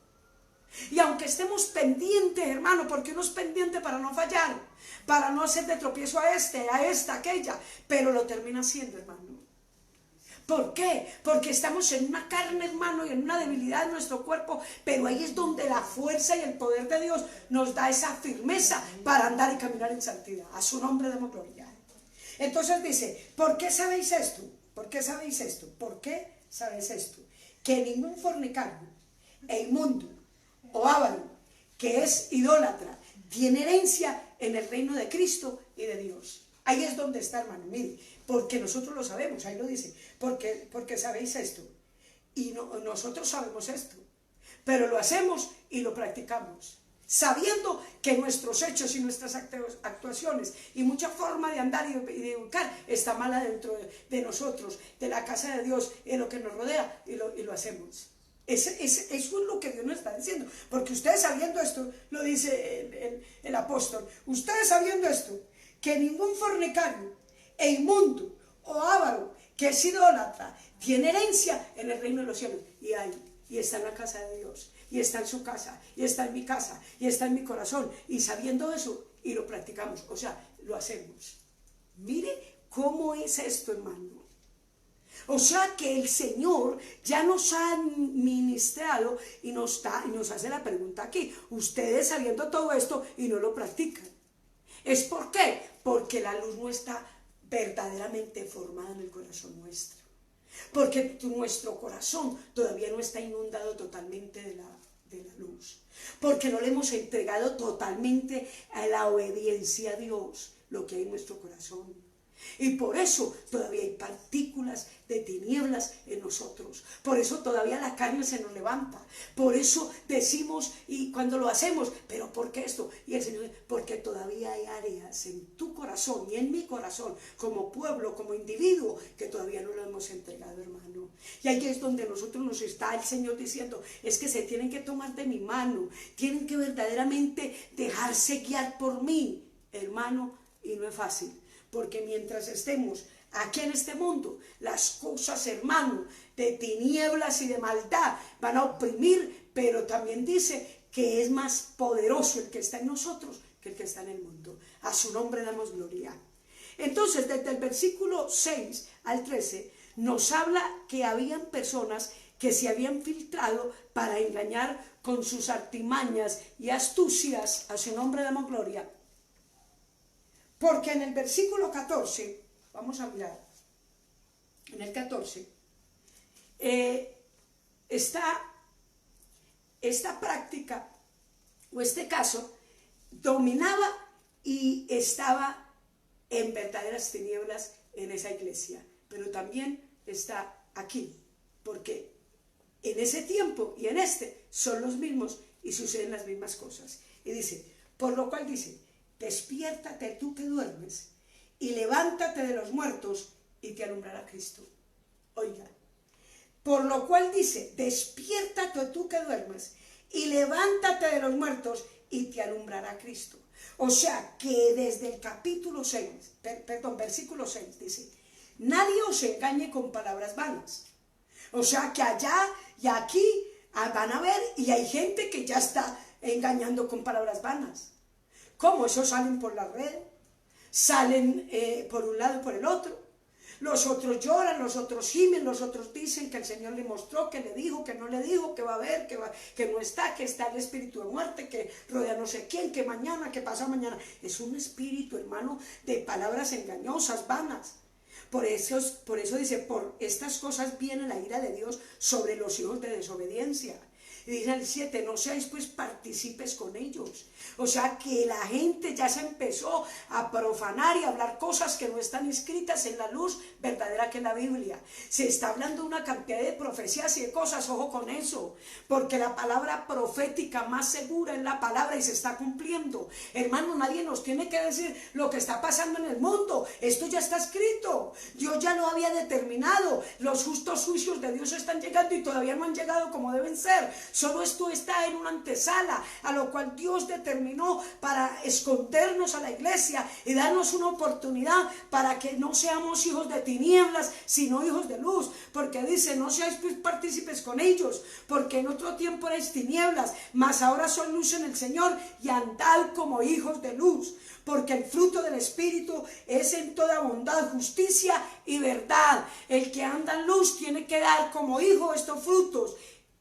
Y aunque estemos pendientes, hermano, porque uno es pendiente para no fallar, para no hacer de tropiezo a esta, aquella, pero lo termina haciendo, hermano. ¿Por qué? Porque estamos en una carne, hermano, y en una debilidad de nuestro cuerpo, pero ahí es donde la fuerza y el poder de Dios nos da esa firmeza para andar y caminar en santidad. A su nombre demos gloria. Entonces dice, ¿por qué sabéis esto? ¿Por qué sabéis esto? ¿Por qué sabéis esto? Que ningún fornicario e inmundo o avaro que es idólatra tiene herencia en el reino de Cristo y de Dios. Ahí es donde está, hermano, mire, porque nosotros lo sabemos, ahí lo dice, porque sabéis esto, y nosotros sabemos esto, pero lo hacemos y lo practicamos, sabiendo que nuestros hechos y nuestras actuaciones y mucha forma de andar y de educar está mala dentro de nosotros, de la casa de Dios, en lo que nos rodea, y lo hacemos. Eso es lo que Dios nos está diciendo, porque ustedes sabiendo esto, lo dice el apóstol, ustedes sabiendo esto, que ningún fornicario e inmundo o avaro que es idólatra tiene herencia en el reino de los cielos. Y está en la casa de Dios, y está en su casa, y está en mi casa, y está en mi corazón. Y sabiendo eso, y lo practicamos, o sea, lo hacemos. Mire cómo es esto, hermano. O sea que el Señor ya nos ha ministrado y nos hace la pregunta aquí. Ustedes sabiendo todo esto y no lo practican. ¿Es por qué? Porque la luz no está verdaderamente formada en el corazón nuestro. Porque nuestro corazón todavía no está inundado totalmente de la luz. Porque no le hemos entregado totalmente a la obediencia a Dios lo que hay en nuestro corazón. Y por eso todavía hay partículas de tinieblas en nosotros. Por eso todavía la carne se nos levanta. Por eso decimos, y cuando lo hacemos, pero ¿por qué esto? Y el Señor dice, porque todavía hay áreas en tu corazón y en mi corazón, como pueblo, como individuo, que todavía no lo hemos entregado, hermano. Y ahí es donde nosotros nos está el Señor diciendo, es que se tienen que tomar de mi mano, tienen que verdaderamente dejarse guiar por mí, hermano, y no es fácil. Porque mientras estemos aquí en este mundo, las cosas, hermano, de tinieblas y de maldad van a oprimir, pero también dice que es más poderoso el que está en nosotros que el que está en el mundo. A su nombre damos gloria. Entonces, desde el versículo 6 al 13, nos habla que habían personas que se habían filtrado para engañar con sus artimañas y astucias. A su nombre damos gloria. Porque en el versículo 14, vamos a mirar, en el 14, esta práctica o este caso dominaba y estaba en verdaderas tinieblas en esa iglesia. Pero también está aquí, porque en ese tiempo y en este son los mismos y suceden las mismas cosas. Y dice, por lo cual dice, despiértate tú que duermes y levántate de los muertos y te alumbrará Cristo. Oiga, por lo cual dice, despiértate tú que duermes y levántate de los muertos y te alumbrará Cristo. O sea que desde el capítulo 6, versículo 6 dice, nadie os engañe con palabras vanas. O sea que allá y aquí van a ver y hay gente que ya está engañando con palabras vanas. ¿Cómo? Esos salen por la red, salen por un lado y por el otro. Los otros lloran, los otros gimen, los otros dicen que el Señor le mostró, que le dijo, que no le dijo, que va a haber, que no está, que está el espíritu de muerte, que rodea no sé quién, que mañana, que pasa mañana. Es un espíritu, hermano, de palabras engañosas, vanas. Por eso dice, por estas cosas viene la ira de Dios sobre los hijos de desobediencia, Y dice el 7, no seáis pues partícipes con ellos. O sea que la gente ya se empezó a profanar y a hablar cosas que no están escritas en la luz verdadera que es la Biblia. Se está hablando una cantidad de profecías y de cosas, ojo con eso, porque la palabra profética más segura es la palabra y se está cumpliendo. Hermano, nadie nos tiene que decir lo que está pasando en el mundo. Esto ya está escrito. Dios ya lo había determinado. Los justos juicios de Dios están llegando y todavía no han llegado como deben ser. Solo esto está en una antesala, a lo cual Dios determinó para escondernos a la iglesia y darnos una oportunidad para que no seamos hijos de tinieblas, sino hijos de luz. Porque dice, no seáis pues partícipes con ellos, porque en otro tiempo erais tinieblas, mas ahora son luz en el Señor, y andad como hijos de luz. Porque el fruto del Espíritu es en toda bondad, justicia y verdad. El que anda en luz tiene que dar como hijo estos frutos.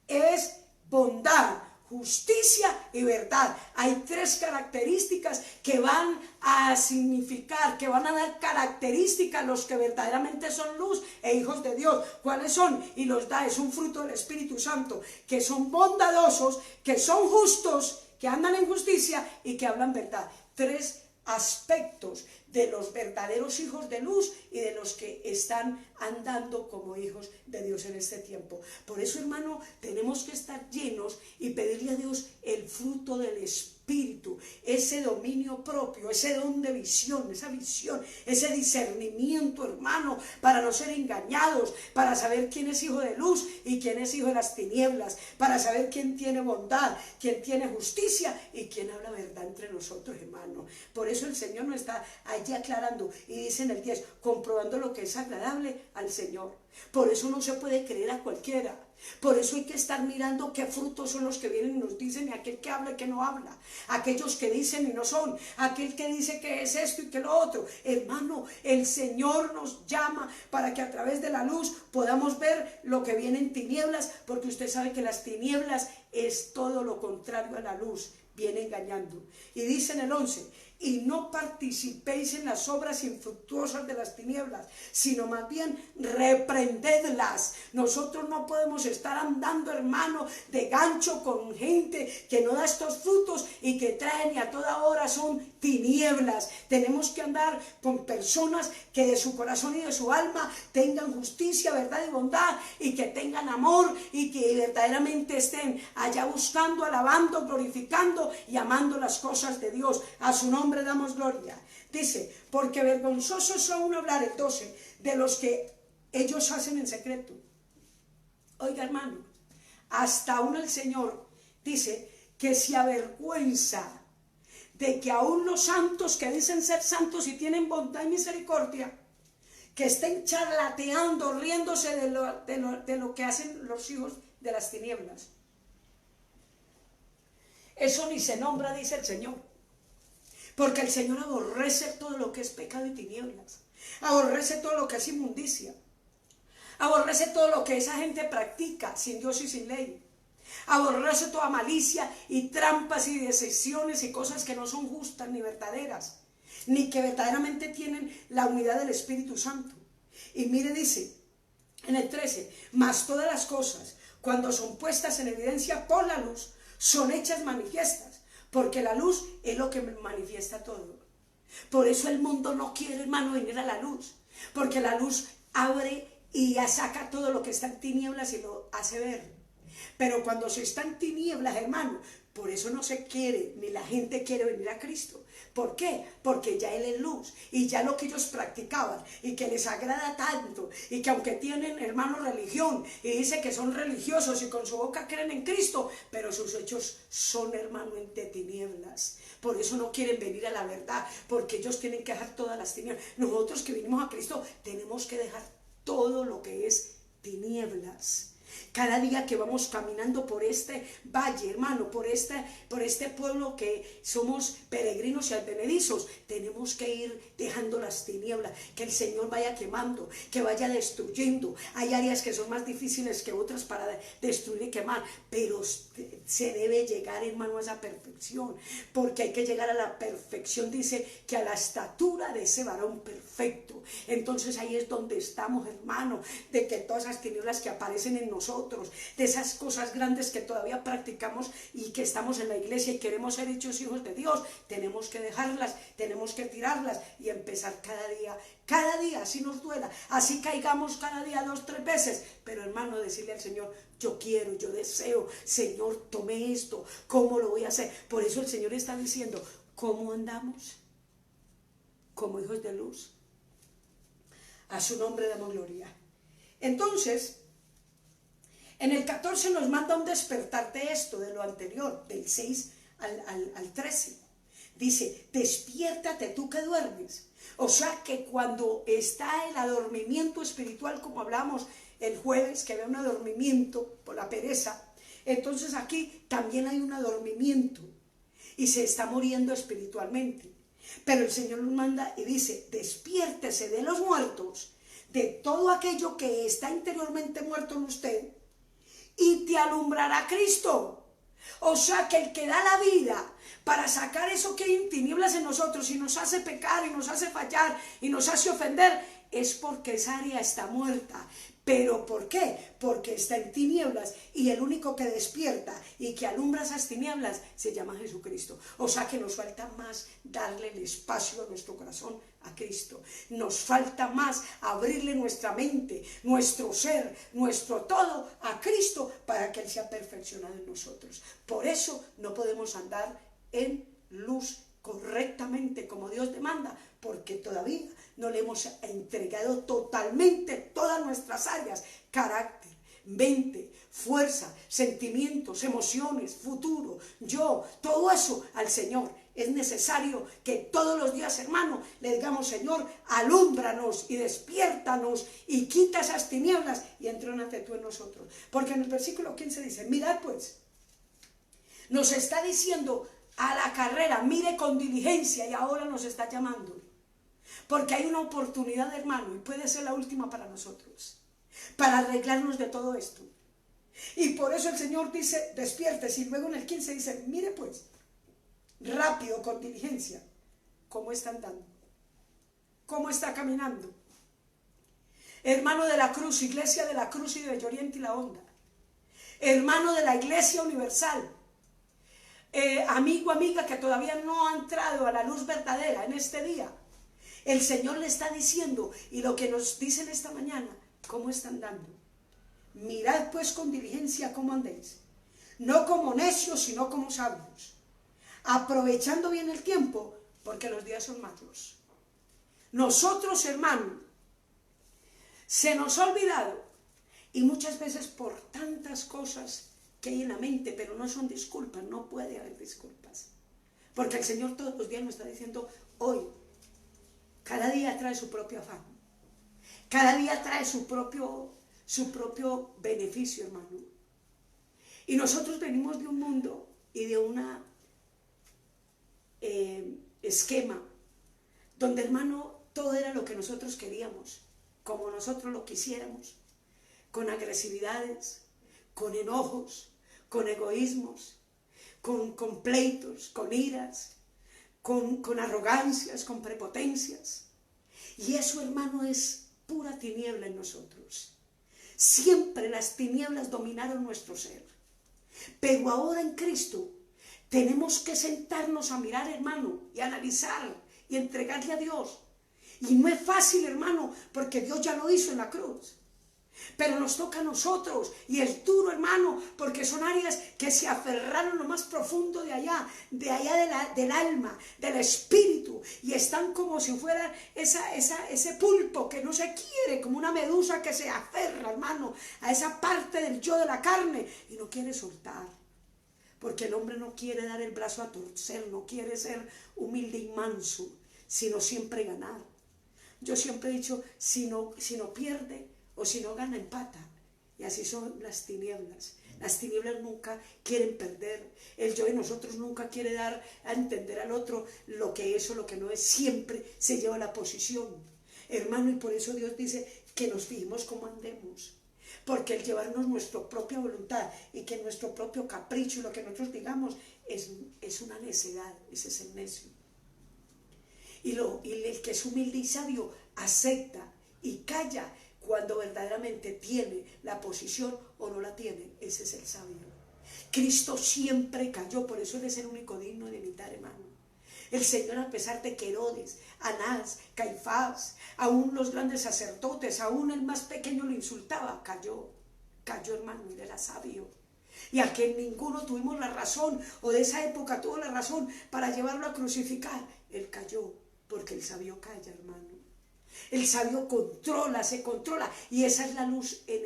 Es bondad, justicia y verdad. Hay tres características que van a significar, que van a dar características a los que verdaderamente son luz e hijos de Dios. ¿Cuáles son? Y los da, es un fruto del Espíritu Santo, que son bondadosos, que son justos, que andan en justicia y que hablan verdad. Tres aspectos de los verdaderos hijos de luz y de los que están andando como hijos de Dios en este tiempo. Por eso, hermano, tenemos que estar llenos y pedirle a Dios el fruto del Espíritu, ese dominio propio, ese don de visión, esa visión, ese discernimiento, hermano, para no ser engañados, para saber quién es hijo de luz y quién es hijo de las tinieblas, para saber quién tiene bondad, quién tiene justicia y quién habla verdad entre nosotros, hermano. Por eso el Señor nos está allí aclarando y dice en el 10, comprobando lo que es agradable al Señor. Por eso no se puede creer a cualquiera. Por eso hay que estar mirando qué frutos son los que vienen y nos dicen, y aquel que habla y que no habla, aquellos que dicen y no son, aquel que dice que es esto y que lo otro. Hermano, el Señor nos llama para que a través de la luz podamos ver lo que viene en tinieblas, porque usted sabe que las tinieblas es todo lo contrario a la luz, viene engañando. Y dice en el 11, y no participéis en las obras infructuosas de las tinieblas, sino más bien reprendedlas. Nosotros no podemos estar andando, hermano, de gancho con gente que no da estos frutos y que traen y a toda hora son tinieblas. Tenemos que andar con personas que de su corazón y de su alma tengan justicia, verdad y bondad, y que tengan amor y que verdaderamente estén allá buscando, alabando, glorificando y amando las cosas de Dios. A su nombre damos gloria. Dice, porque vergonzosos son hablar, el 12, de los que ellos hacen en secreto. Oiga, hermano, hasta aún el Señor dice que se avergüenza de que aún los santos que dicen ser santos y tienen bondad y misericordia, que estén charlateando, riéndose de lo que hacen los hijos de las tinieblas. Eso ni se nombra, dice el Señor. Porque el Señor aborrece todo lo que es pecado y tinieblas. Aborrece todo lo que es inmundicia. Aborrece todo lo que esa gente practica sin Dios y sin ley. Aborrece toda malicia y trampas y decepciones y cosas que no son justas ni verdaderas, ni que verdaderamente tienen la unidad del Espíritu Santo. Y mire, dice en el 13, mas todas las cosas, cuando son puestas en evidencia por la luz, son hechas manifiestas. Porque la luz es lo que manifiesta todo. Por eso el mundo no quiere, hermano, venir a la luz. Porque la luz abre y ya saca todo lo que está en tinieblas y lo hace ver. Pero cuando se está en tinieblas, hermano, por eso no se quiere, ni la gente quiere venir a Cristo. ¿Por qué? Porque ya Él es luz y ya lo que ellos practicaban y que les agrada tanto y que aunque tienen, hermano, religión y dice que son religiosos y con su boca creen en Cristo, pero sus hechos son, hermano, de tinieblas. Por eso no quieren venir a la verdad, porque ellos tienen que dejar todas las tinieblas. Nosotros que vinimos a Cristo tenemos que dejar todo lo que es tinieblas. Cada día que vamos caminando por este valle, hermano, por este pueblo que somos peregrinos y advenedizos, tenemos que ir dejando las tinieblas, que el Señor vaya quemando, que vaya destruyendo. Hay áreas que son más difíciles que otras para destruir y quemar, pero se debe llegar, hermano, a esa perfección, porque hay que llegar a la perfección, dice, que a la estatura de ese varón perfecto. Entonces ahí es donde estamos, hermano, de que todas esas tinieblas que aparecen en nosotros, nosotros, de esas cosas grandes que todavía practicamos y que estamos en la iglesia y queremos ser hechos hijos de Dios. Tenemos que dejarlas, tenemos que tirarlas y empezar cada día, así nos duela, así caigamos cada día 2, 3 veces, pero hermano, decirle al Señor, yo quiero, yo deseo, Señor, tome esto, ¿cómo lo voy a hacer? Por eso el Señor está diciendo, ¿cómo andamos? Como hijos de luz. A su nombre damos gloria. Entonces, en el 14 nos manda un despertar de esto, de lo anterior, del 6 al 13. Dice, despiértate tú que duermes. O sea que cuando está el adormimiento espiritual, como hablamos el jueves, que había un adormimiento por la pereza, entonces aquí también hay un adormimiento y se está muriendo espiritualmente. Pero el Señor nos manda y dice, despiértese de los muertos, de todo aquello que está interiormente muerto en usted, y te alumbrará Cristo. O sea que el que da la vida para sacar eso que hay en tinieblas en nosotros y nos hace pecar y nos hace fallar y nos hace ofender, es porque esa área está muerta. ¿Pero por qué? Porque está en tinieblas y el único que despierta y que alumbra esas tinieblas se llama Jesucristo. O sea que nos falta más darle el espacio a nuestro corazón a Cristo. Nos falta más abrirle nuestra mente, nuestro ser, nuestro todo a Cristo para que Él sea perfeccionado en nosotros. Por eso no podemos andar en luz correctamente como Dios demanda, porque todavía no le hemos entregado totalmente todas nuestras áreas, carácter, mente, fuerza, sentimientos, emociones, futuro, yo, todo eso al Señor. Es necesario que todos los días, hermano, le digamos, Señor, alúmbranos y despiértanos y quita esas tinieblas y entrónate tú en nosotros. Porque en el versículo 15 dice, mirad pues, nos está diciendo a la carrera, mire con diligencia, y ahora nos está llamando. Porque hay una oportunidad, hermano, y puede ser la última para nosotros, para arreglarnos de todo esto. Y por eso el Señor dice, despiértese, y luego en el 15 dice, mire pues, rápido, con diligencia, cómo está andando, cómo está caminando. Hermano de la cruz, iglesia de la cruz y de Bello Oriente y la Honda, hermano de la iglesia universal, amigo, amiga que todavía no ha entrado a la luz verdadera en este día, el Señor le está diciendo, y lo que nos dice en esta mañana, cómo está andando. Mirad pues con diligencia cómo andéis, no como necios, sino como sabios, aprovechando bien el tiempo, porque los días son malos. Nosotros, hermano, se nos ha olvidado, y muchas veces por tantas cosas que hay en la mente, pero no son disculpas, no puede haber disculpas, porque el Señor todos los días nos está diciendo, hoy, cada día trae su propio afán, cada día trae su propio beneficio, hermano. Y nosotros venimos de un mundo y de una esquema donde, hermano, todo era lo que nosotros queríamos, como nosotros lo quisiéramos, con agresividades, con enojos, con egoísmos, con pleitos, con iras, con arrogancias, con prepotencias. Y eso, hermano, es pura tiniebla en nosotros. Siempre las tinieblas dominaron nuestro ser. Pero ahora en Cristo tenemos que sentarnos a mirar, hermano, y analizar y entregarle a Dios. Y no es fácil, hermano, porque Dios ya lo hizo en la cruz. Pero nos toca a nosotros, y es duro, hermano, porque son áreas que se aferraron lo más profundo de allá del alma, del espíritu, y están como si fuera ese pulpo que no se quiere, como una medusa que se aferra, hermano, a esa parte del yo de la carne, y no quiere soltar, porque el hombre no quiere dar el brazo a torcer, no quiere ser humilde y manso, sino siempre ganar. Yo siempre he dicho, si no pierde, o si no gana, empata. Y así son las tinieblas. Las tinieblas nunca quieren perder. El yo de nosotros nunca quiere dar a entender al otro lo que es o lo que no es. Siempre se lleva la posición, hermano, y por eso Dios dice que nos fijemos cómo andemos. Porque el llevarnos nuestra propia voluntad y que nuestro propio capricho y lo que nosotros digamos es una necedad. Ese es el necio. Y el que es humilde y sabio acepta y calla cuando verdaderamente tiene la posición o no la tiene. Ese es el sabio. Cristo siempre cayó, por eso Él es el único digno de imitar, hermano. El Señor, a pesar de que Herodes, Anás, Caifás, aún los grandes sacerdotes, aún el más pequeño lo insultaba, cayó, hermano, Él era sabio. Y a que ninguno tuvimos la razón, o de esa época tuvo la razón para llevarlo a crucificar, Él cayó, porque el sabio calla, hermano. El sabio controla, se controla, y esa es la luz en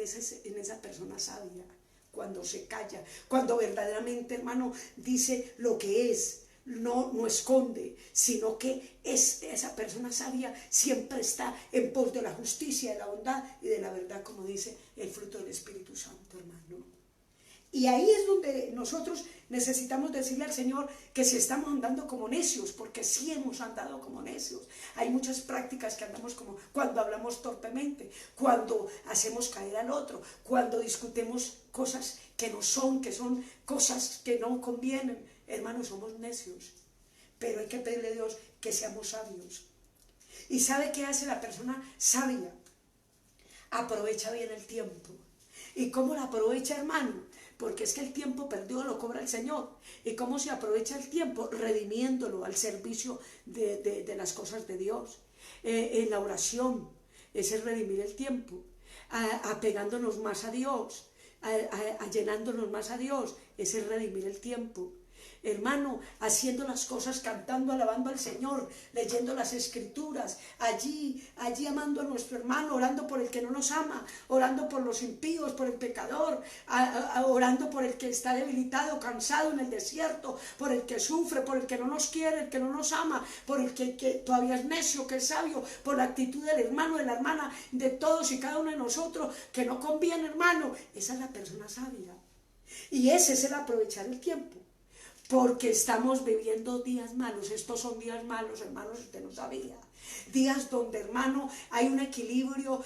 esa persona sabia, cuando se calla, cuando verdaderamente, hermano, dice lo que es, no esconde, sino que esa persona sabia siempre está en pos de la justicia, de la bondad y de la verdad, como dice el fruto del Espíritu Santo, hermano. Y ahí es donde nosotros necesitamos decirle al Señor que si estamos andando como necios, porque sí hemos andado como necios. Hay muchas prácticas que andamos como cuando hablamos torpemente, cuando hacemos caer al otro, cuando discutimos cosas que no son, que son cosas que no convienen. Hermanos, somos necios, pero hay que pedirle a Dios que seamos sabios. ¿Y sabe qué hace la persona sabia? Aprovecha bien el tiempo. ¿Y cómo lo aprovecha, hermano? Porque es que el tiempo perdido lo cobra el Señor. ¿Y cómo se aprovecha el tiempo? Redimiéndolo al servicio de las cosas de Dios. En la oración, ese es redimir el tiempo. Apegándonos más a Dios, llenándonos más a Dios, ese es redimir el tiempo. Hermano, haciendo las cosas, cantando, alabando al Señor, leyendo las Escrituras, allí amando a nuestro hermano, orando por el que no nos ama, orando por los impíos, por el pecador, orando por el que está debilitado, cansado en el desierto, por el que sufre, por el que no nos quiere, el que no nos ama, por el que todavía es necio, que es sabio, por la actitud del hermano, de la hermana, de todos y cada uno de nosotros, que no conviene, hermano. Esa es la persona sabia. Y ese es el aprovechar el tiempo. Porque estamos viviendo días malos. Estos son días malos, hermanos, usted no sabía. Días donde, hermano, hay un equilibrio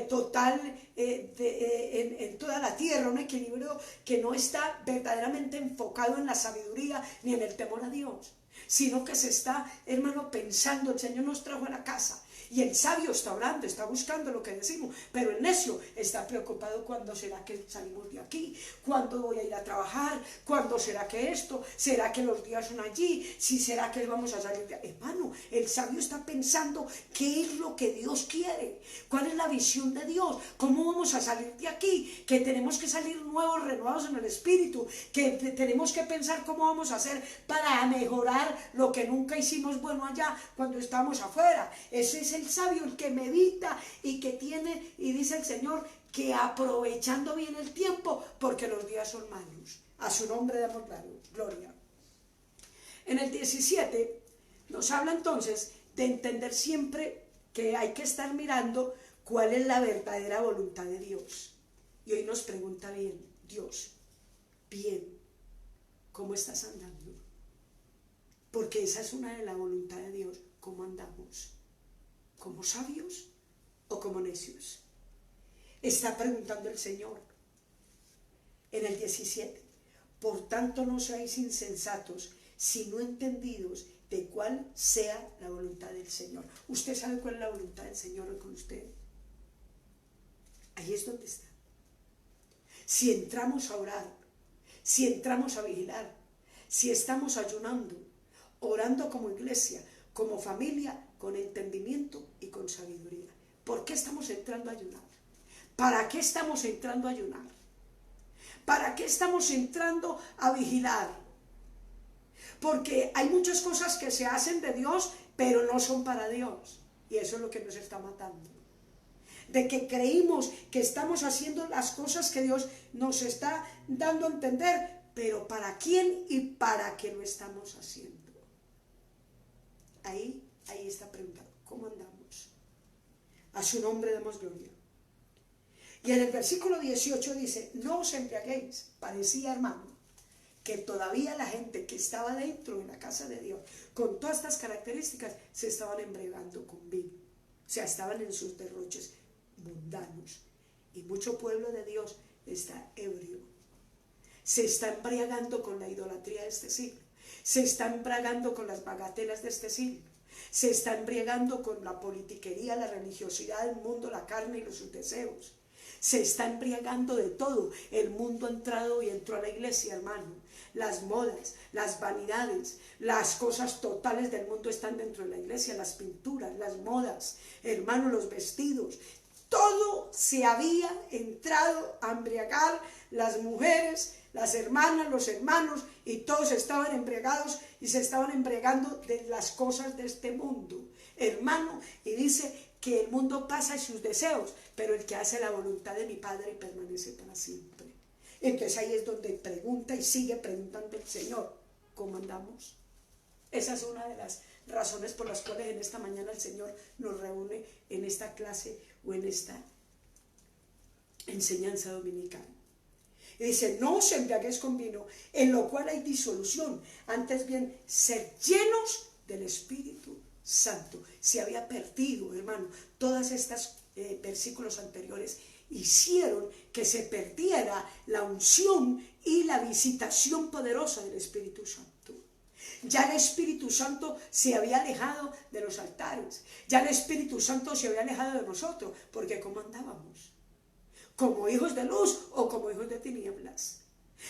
total en toda la tierra, un equilibrio que no está verdaderamente enfocado en la sabiduría ni en el temor a Dios, sino que se está, hermano, pensando, el Señor nos trajo a la casa. Y el sabio está orando, está buscando lo que decimos, pero el necio está preocupado: ¿cuándo será que salimos de aquí? ¿Cuándo voy a ir a trabajar? ¿Cuándo será que esto? ¿Será que los días son allí? ¿Sí será que vamos a salir de aquí? Hermano, el sabio está pensando qué es lo que Dios quiere, cuál es la visión de Dios, cómo vamos a salir de aquí, que tenemos que salir nuevos, renovados en el espíritu, que tenemos que pensar cómo vamos a hacer para mejorar lo que nunca hicimos bueno allá cuando estamos afuera. Ese es el sabio, el que medita y que tiene, y dice el Señor, que aprovechando bien el tiempo, porque los días son malos. A su nombre damos gloria. En el 17 nos habla entonces de entender siempre que hay que estar mirando cuál es la verdadera voluntad de Dios. Y hoy nos pregunta bien, Dios, bien, ¿cómo estás andando? Porque esa es una de la voluntad de Dios, ¿cómo andamos? ¿Como sabios o como necios? Está preguntando el Señor en el 17. Por tanto, no seáis insensatos, sino entendidos de cuál sea la voluntad del Señor. ¿Usted sabe cuál es la voluntad del Señor hoy con usted? Ahí es donde está. Si entramos a orar, si entramos a vigilar, si estamos ayunando, orando como iglesia, como familia, con entendimiento y con sabiduría. ¿Por qué estamos entrando a ayunar? ¿Para qué estamos entrando a ayunar? ¿Para qué estamos entrando a vigilar? Porque hay muchas cosas que se hacen de Dios, pero no son para Dios. Y eso es lo que nos está matando. De que creímos que estamos haciendo las cosas que Dios nos está dando a entender, pero ¿para quién y para qué lo estamos haciendo? Ahí está preguntando, ¿cómo andamos? A su nombre damos gloria. Y en el versículo 18 dice, no os embriaguéis. Parecía, hermano, que todavía la gente que estaba dentro de la casa de Dios, con todas estas características, se estaban embriagando con vino. O sea, estaban en sus derroches mundanos. Y mucho pueblo de Dios está ebrio. Se está embriagando con la idolatría de este siglo. Se está embriagando con las bagatelas de este siglo. Se está embriagando con la politiquería, la religiosidad del mundo, la carne y sus deseos. Se está embriagando de todo. El mundo ha entrado y entró a la iglesia, hermano. Las modas, las vanidades, las cosas totales del mundo están dentro de la iglesia. Las pinturas, las modas, hermano, los vestidos. Todo se había entrado a embriagar, las mujeres, las hermanas, los hermanos, y todos estaban embriagados y se estaban embriagando de las cosas de este mundo, hermano. Y dice que el mundo pasa y sus deseos, pero el que hace la voluntad de mi Padre permanece para siempre. Entonces ahí es donde pregunta y sigue preguntando el Señor, ¿cómo andamos? Esa es una de las razones por las cuales en esta mañana el Señor nos reúne en esta clase o en esta enseñanza dominical. Y dice, no os embriaguéis con vino, en lo cual hay disolución, antes bien, ser llenos del Espíritu Santo. Se había perdido, hermano, todas estas versículos anteriores hicieron que se perdiera la unción y la visitación poderosa del Espíritu Santo. Ya el Espíritu Santo se había alejado de los altares, ya el Espíritu Santo se había alejado de nosotros, porque ¿cómo andábamos? ¿Como hijos de luz o como hijos de tinieblas?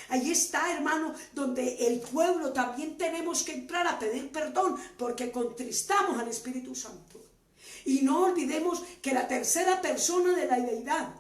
Ahí está, hermano, donde el pueblo también tenemos que entrar a pedir perdón, porque contristamos al Espíritu Santo. Y no olvidemos que la tercera persona de la deidad,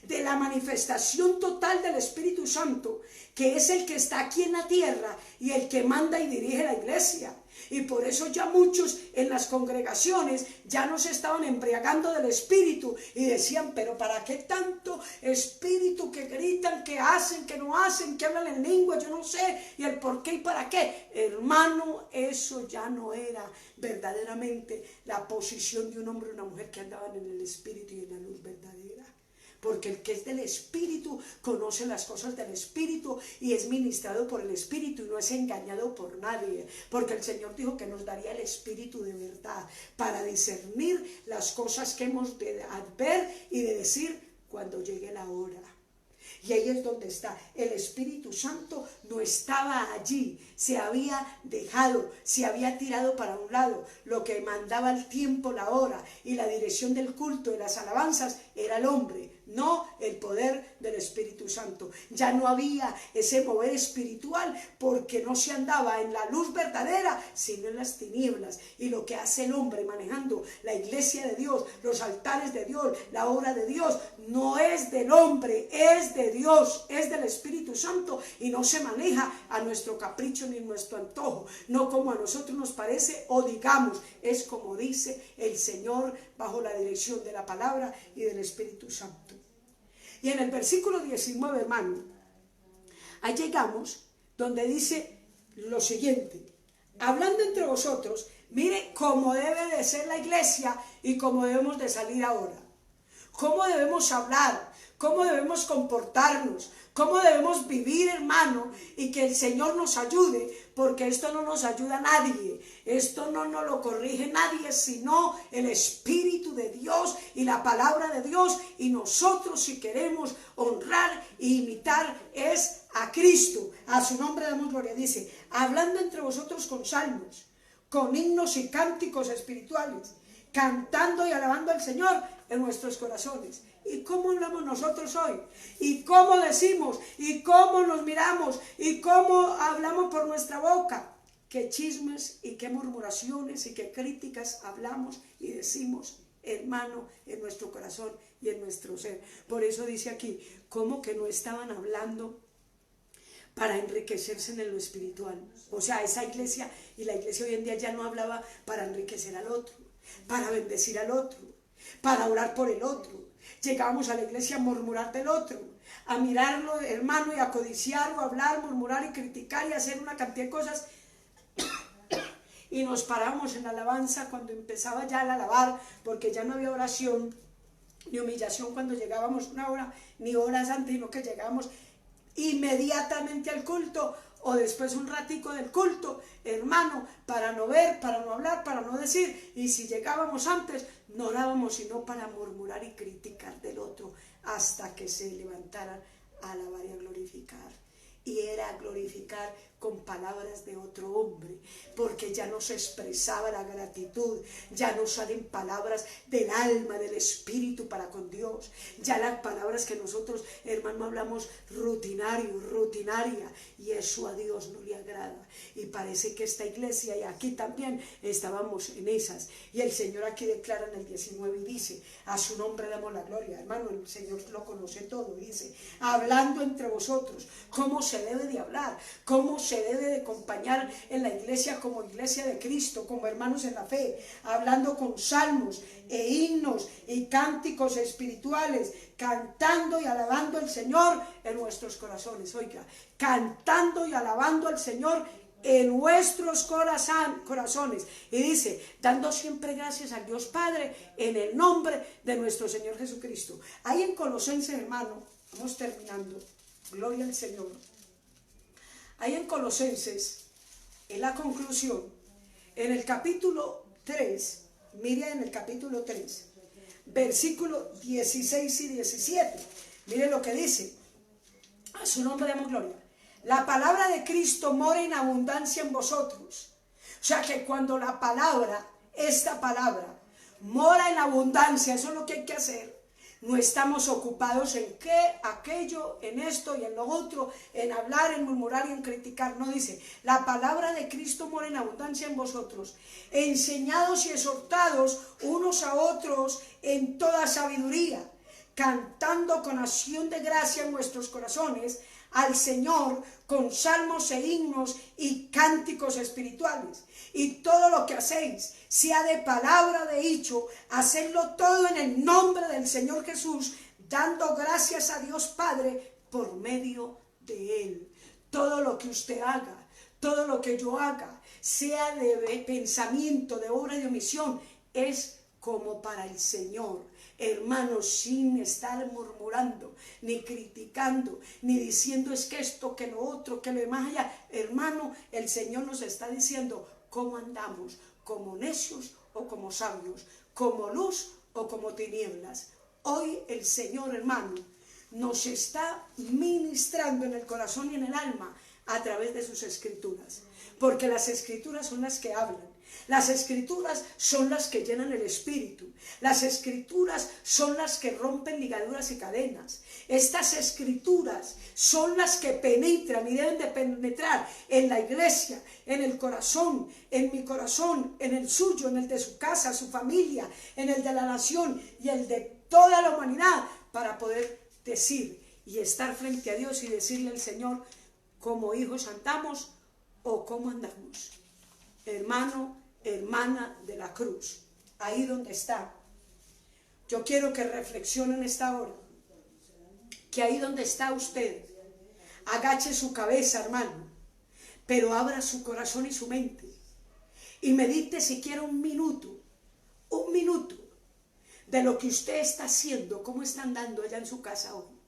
de la manifestación total del Espíritu Santo, que es el que está aquí en la tierra y el que manda y dirige la iglesia. Y por eso ya muchos en las congregaciones ya no se estaban embriagando del Espíritu y decían, pero ¿para qué tanto Espíritu que gritan, que hacen, que no hacen, que hablan en lengua? Yo no sé, y el por qué y para qué. Hermano, eso ya no era verdaderamente la posición de un hombre o una mujer que andaban en el Espíritu y en la luz verdadera. Porque el que es del Espíritu conoce las cosas del Espíritu y es ministrado por el Espíritu y no es engañado por nadie. Porque el Señor dijo que nos daría el Espíritu de verdad para discernir las cosas que hemos de ver y de decir cuando llegue la hora. Y ahí es donde está. El Espíritu Santo no estaba allí, se había dejado, se había tirado para un lado. Lo que mandaba el tiempo, la hora y la dirección del culto y las alabanzas era el hombre, no el poder del Espíritu Santo. Ya no había ese mover espiritual porque no se andaba en la luz verdadera, sino en las tinieblas. Y lo que hace el hombre manejando la iglesia de Dios, los altares de Dios, la obra de Dios, no es del hombre, es de Dios, es del Espíritu Santo y no se maneja a nuestro capricho ni nuestro antojo, no como a nosotros nos parece o digamos, es como dice el Señor bajo la dirección de la palabra y del Espíritu Santo. Y en el versículo 19, hermano, ahí llegamos donde dice lo siguiente, hablando entre vosotros, mire cómo debe de ser la iglesia y cómo debemos de salir ahora, cómo debemos hablar, cómo debemos comportarnos, cómo debemos vivir, hermano, y que el Señor nos ayude, porque esto no nos ayuda a nadie, esto no nos lo corrige nadie, sino el Espíritu de Dios y la palabra de Dios, y nosotros si queremos honrar e imitar es a Cristo, a su nombre damos gloria. Dice, hablando entre vosotros con salmos, con himnos y cánticos espirituales, cantando y alabando al Señor en nuestros corazones. ¿Y cómo hablamos nosotros hoy? ¿Y cómo decimos? ¿Y cómo nos miramos? ¿Y cómo hablamos por nuestra boca? ¿Qué chismes y qué murmuraciones y qué críticas hablamos y decimos, hermano, en nuestro corazón y en nuestro ser? Por eso dice aquí, ¿cómo que no estaban hablando para enriquecerse en lo espiritual? O sea, esa iglesia y la iglesia hoy en día ya no hablaba para enriquecer al otro, para bendecir al otro, para orar por el otro. Llegábamos a la iglesia a murmurar del otro, a mirarlo, hermano, y a codiciar o a hablar, murmurar y criticar y hacer una cantidad de cosas. Y nos parábamos en la alabanza cuando empezaba ya el alabar, porque ya no había oración ni humillación cuando llegábamos una hora, ni horas antes, sino que llegábamos inmediatamente al culto o después un ratico del culto, hermano, para no ver, para no hablar, para no decir. Y si llegábamos antes, no orábamos sino para murmurar y criticar del otro hasta que se levantaran a alabar y a glorificar. Y era glorificar con palabras de otro hombre, porque ya no se expresaba la gratitud, ya no salen palabras del alma, del espíritu para con Dios, ya las palabras que nosotros, hermano, hablamos rutinaria, y eso a Dios no le agrada. Y parece que esta iglesia, y aquí también estábamos en esas, y el Señor aquí declara en el 19 y dice, a su nombre damos la gloria, hermano, el Señor lo conoce todo, dice, hablando entre vosotros, cómo se debe de hablar, cómo se debe de acompañar en la iglesia como iglesia de Cristo, como hermanos en la fe, hablando con salmos e himnos y cánticos espirituales, cantando y alabando al Señor en nuestros corazones. Oiga, cantando y alabando al Señor en nuestros corazones. Y dice, dando siempre gracias al Dios Padre en el nombre de nuestro Señor Jesucristo. Ahí en Colosenses, hermano, vamos terminando, gloria al Señor. Ahí en Colosenses, en la conclusión, en el capítulo 3, mire en el capítulo 3, versículos 16 y 17, mire lo que dice, a su nombre damos gloria. La palabra de Cristo mora en abundancia en vosotros. O sea que cuando la palabra, esta palabra, mora en abundancia, eso es lo que hay que hacer. No estamos ocupados en qué, aquello, en esto y en lo otro, en hablar, en murmurar y en criticar. No, dice, la palabra de Cristo mora en abundancia en vosotros, enseñados y exhortados unos a otros en toda sabiduría, cantando con acción de gracia en vuestros corazones al Señor con salmos e himnos y cánticos espirituales. Y todo lo que hacéis, sea de palabra, de hecho, hacedlo todo en el nombre del Señor Jesús, dando gracias a Dios Padre por medio de Él. Todo lo que usted haga, todo lo que yo haga, sea de pensamiento, de obra y de omisión, es como para el Señor. Hermanos, sin estar murmurando, ni criticando, ni diciendo es que esto, que lo otro, que lo demás allá. Hermano, el Señor nos está diciendo cómo andamos, como necios o como sabios, como luz o como tinieblas. Hoy el Señor, hermano, nos está ministrando en el corazón y en el alma a través de sus escrituras, porque las escrituras son las que hablan. Las escrituras son las que llenan el espíritu. Las escrituras son las que rompen ligaduras y cadenas. Estas escrituras son las que penetran y deben de penetrar en la iglesia, en el corazón, en mi corazón, en el suyo, en el de su casa, su familia, en el de la nación y el de toda la humanidad, para poder decir y estar frente a Dios y decirle al Señor cómo hijos andamos o cómo andamos. Hermano, hermana de la cruz, ahí donde está, yo quiero que reflexionen esta hora, que ahí donde está usted, agache su cabeza, hermano, pero abra su corazón y su mente, y medite siquiera un minuto, de lo que usted está haciendo, cómo está andando allá en su casa hoy.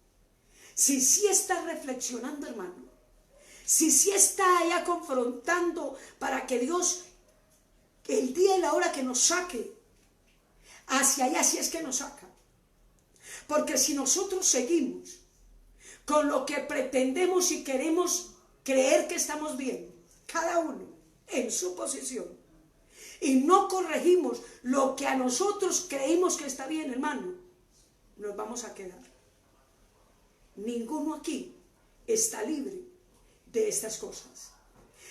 Si sí está reflexionando, hermano, si sí está allá confrontando para que Dios, el día y la hora que nos saque hacia allá, si es que nos saca. Porque si nosotros seguimos con lo que pretendemos y queremos creer que estamos bien, cada uno en su posición, y no corregimos lo que a nosotros creímos que está bien, hermano, nos vamos a quedar. Ninguno aquí está libre de estas cosas.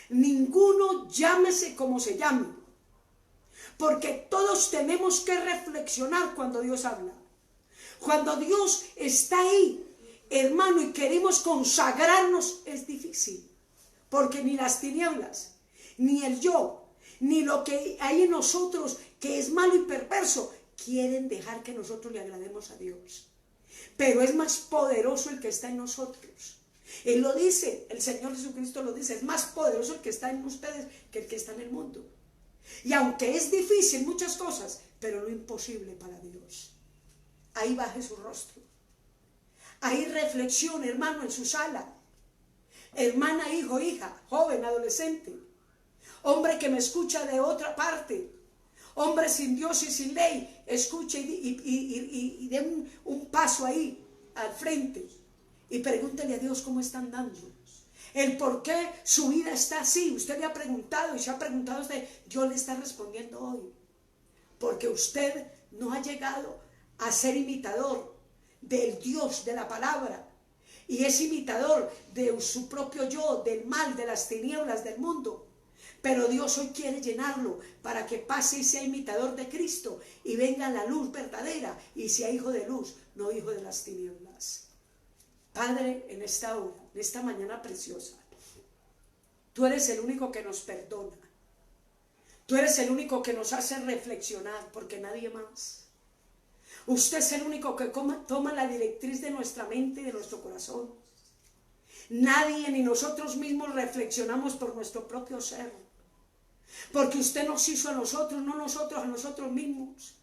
Ninguno, llámese como se llame, porque todos tenemos que reflexionar cuando Dios habla. Cuando Dios está ahí, hermano, y queremos consagrarnos, es difícil, porque ni las tinieblas, ni el yo, ni lo que hay en nosotros que es malo y perverso, quieren dejar que nosotros le agrademos a Dios. Pero es más poderoso el que está en nosotros. Él lo dice, el Señor Jesucristo lo dice, es más poderoso el que está en ustedes que el que está en el mundo. Y aunque es difícil muchas cosas, pero lo imposible para Dios. Ahí baje su rostro. Ahí reflexione, hermano, en su sala. Hermana, hijo, hija, joven, adolescente. Hombre que me escucha de otra parte. Hombre sin Dios y sin ley. Escuche y dé un paso ahí, al frente. Y pregúntele a Dios cómo está andando. el por qué su vida está así. Usted le ha preguntado y se ha preguntado a usted, yo le está respondiendo hoy. Porque usted no ha llegado a ser imitador del Dios de la palabra. Y es imitador de su propio yo, del mal, de las tinieblas del mundo. Pero Dios hoy quiere llenarlo para que pase y sea imitador de Cristo y venga la luz verdadera y sea hijo de luz, no hijo de las tinieblas. Padre, en esta hora, en esta mañana preciosa, tú eres el único que nos perdona. Tú eres el único que nos hace reflexionar, porque nadie más. Usted es el único que toma la directriz de nuestra mente y de nuestro corazón. Nadie ni nosotros mismos reflexionamos por nuestro propio ser. Porque usted nos hizo a nosotros, no nosotros a nosotros mismos.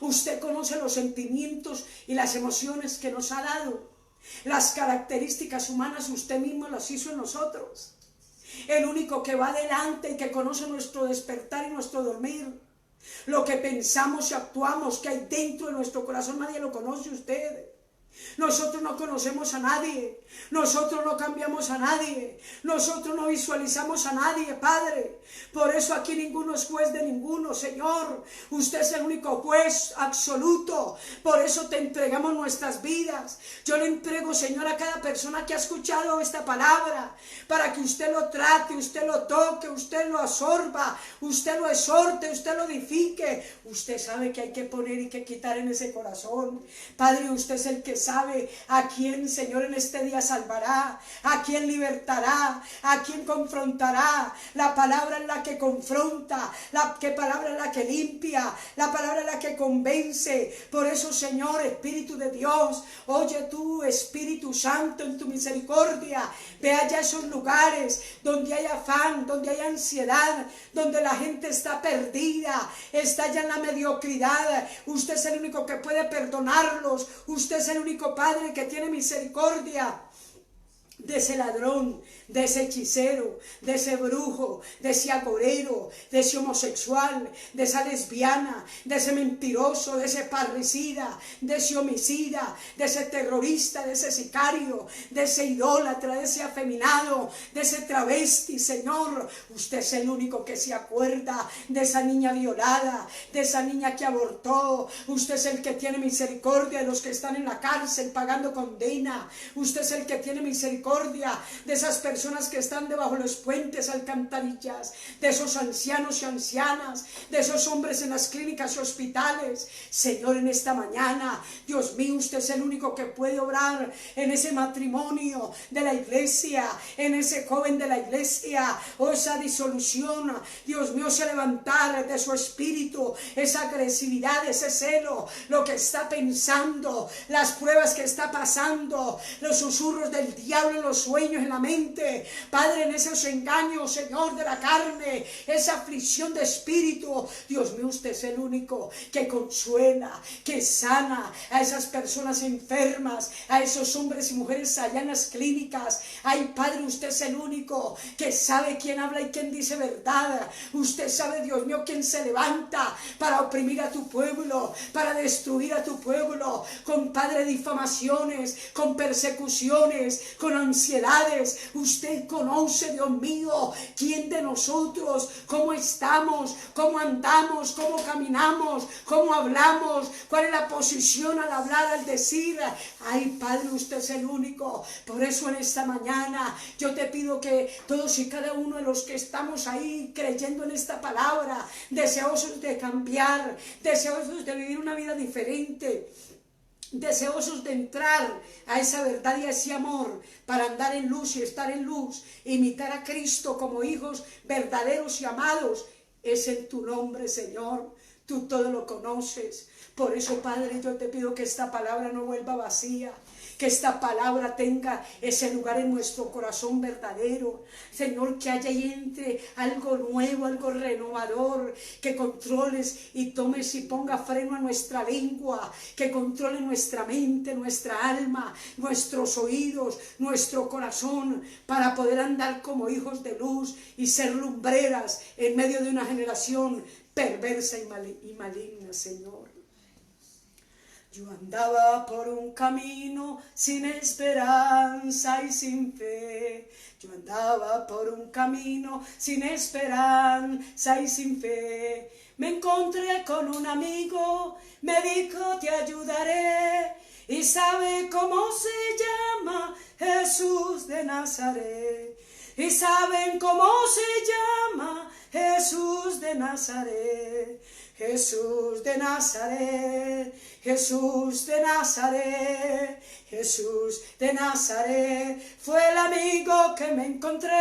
Usted conoce los sentimientos y las emociones que nos ha dado. Las características humanas usted mismo las hizo en nosotros. El único que va adelante y que conoce nuestro despertar y nuestro dormir. Lo que pensamos y actuamos, que hay dentro de nuestro corazón, nadie lo conoce usted. Nosotros no conocemos a nadie, nosotros no cambiamos a nadie, nosotros no visualizamos a nadie, Padre. Por eso aquí ninguno es juez de ninguno, Señor. Usted es el único juez absoluto. Por eso te entregamos nuestras vidas. Yo le entrego, Señor, a cada persona que ha escuchado esta palabra, para que usted lo trate, usted lo toque, usted lo absorba, usted lo exhorte, usted lo edifique. Usted sabe que hay que poner y que quitar en ese corazón. Padre, usted es el que sabe a quién, Señor, en este día salvará, a quién libertará, a quién confrontará. La palabra es la que confronta, la palabra es la que limpia, la palabra es la que convence. Por eso, Señor, Espíritu de Dios, oye tú, Espíritu Santo, en tu misericordia, ve allá esos lugares donde hay afán, donde hay ansiedad, donde la gente está perdida, está ya en la mediocridad. Usted es el único que puede perdonarlos, usted es el único Padre que tiene misericordia de ese ladrón, de ese hechicero, de ese brujo, de ese agorero, de ese homosexual, de esa lesbiana, de ese mentiroso, de ese parricida, de ese homicida, de ese terrorista, de ese sicario, de ese idólatra, de ese afeminado, de ese travesti. Señor, usted es el único que se acuerda de esa niña violada, de esa niña que abortó. Usted es el que tiene misericordia de los que están en la cárcel pagando condena. Usted es el que tiene misericordia de esas personas que están debajo de los puentes, alcantarillas, de esos ancianos y ancianas, de esos hombres en las clínicas y hospitales. Señor, en esta mañana, Dios mío, usted es el único que puede obrar en ese matrimonio de la iglesia, en ese joven de la iglesia, o esa disolución. Dios mío, se levantar de su espíritu esa agresividad, ese celo, lo que está pensando, las pruebas que está pasando, los susurros del diablo en los sueños, en la mente, Padre, en esos engaños, Señor, de la carne, esa aflicción de espíritu. Dios mío, usted es el único que consuela, que sana a esas personas enfermas, a esos hombres y mujeres allá en las clínicas. Ay, Padre, usted es el único que sabe quién habla y quién dice verdad. Usted sabe, Dios mío, quién se levanta para oprimir a tu pueblo, para destruir a tu pueblo, con, Padre, difamaciones, con persecuciones, con ansiedades. Usted conoce, Dios mío, quién de nosotros, cómo estamos, cómo andamos, cómo caminamos, cómo hablamos, cuál es la posición al hablar, al decir. Ay, Padre, usted es el único. Por eso en esta mañana yo te pido que todos y cada uno de los que estamos ahí creyendo en esta palabra, deseosos de cambiar, deseosos de vivir una vida diferente, deseosos de entrar a esa verdad y a ese amor para andar en luz y estar en luz, imitar a Cristo como hijos verdaderos y amados, es en tu nombre, Señor. Tú todo lo conoces. Por eso, Padre, yo te pido que esta palabra no vuelva vacía, que esta palabra tenga ese lugar en nuestro corazón verdadero. Señor, que haya y entre algo nuevo, algo renovador, que controles y tomes y ponga freno a nuestra lengua, que controle nuestra mente, nuestra alma, nuestros oídos, nuestro corazón, para poder andar como hijos de luz y ser lumbreras en medio de una generación perversa y maligna, Señor. Yo andaba por un camino sin esperanza y sin fe. Yo andaba por un camino sin esperanza y sin fe. Me encontré con un amigo, me dijo te ayudaré. Y sabe cómo se llama: Jesús de Nazaret. Y saben cómo se llama: Jesús de Nazaret. Jesús de Nazaret, Jesús de Nazaret, Jesús de Nazaret, fue el amigo que me encontré.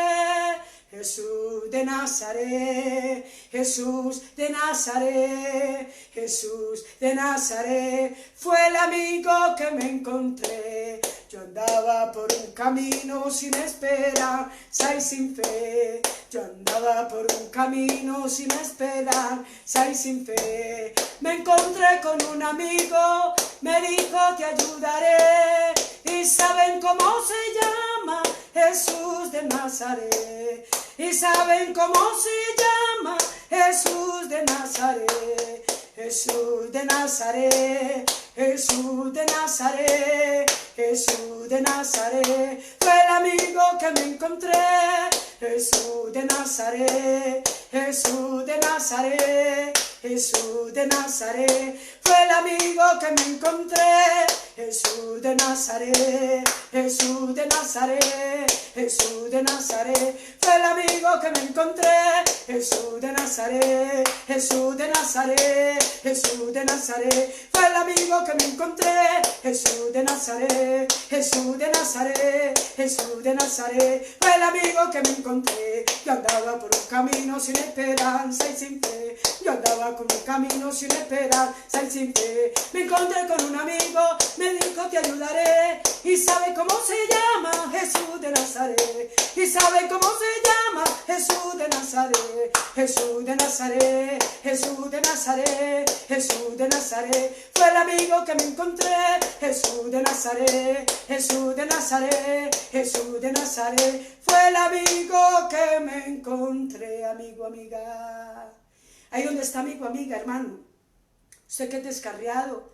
Jesús de Nazaret, Jesús de Nazaret, Jesús de Nazaret, fue el amigo que me encontré. Yo andaba por un camino sin esperanza y sin fe. Yo andaba por un camino sin esperanza y sin fe. Me encontré con un amigo, me dijo te ayudaré. Y saben cómo se llama: Jesús de Nazaret. Y saben cómo se llama: Jesús de Nazaret. Jesús de Nazaret, Jesús de Nazaret, Jesús de Nazaret, fue el amigo que me encontré. Jesús de Nazaret, Jesús de Nazaret, Jesús de Nazaret, fue el amigo que me encontré. Jesús de Nazaret, Jesús de Nazaret, Jesús de Nazaret, fue el amigo que me encontré. Jesús de Nazaret, Jesús de Nazaret, Jesús de Nazaret, fue el amigo que me encontré. Jesús de Nazaret, Jesús de Nazaret, Jesús de Nazaret, fue el amigo que me encontré. Yo andaba por un camino sin esperanza y sin fe. Yo andaba por un camino sin esperanza y sin fe. Me encontré con un amigo, me dijo te ayudaré. Y sabe cómo se llama: Jesús de Nazaret. Y sabe cómo se llama: Jesús de Nazaret. Jesús de Nazaret, Jesús de Nazaret, Jesús de Nazaret, fue el amigo que me encontré. Jesús de Nazaret, Jesús de Nazaret, Jesús de Nazaret, fue el amigo que me encontré. Amigo, amiga, ahí donde está, amigo, amiga, hermano, usted que es descarriado,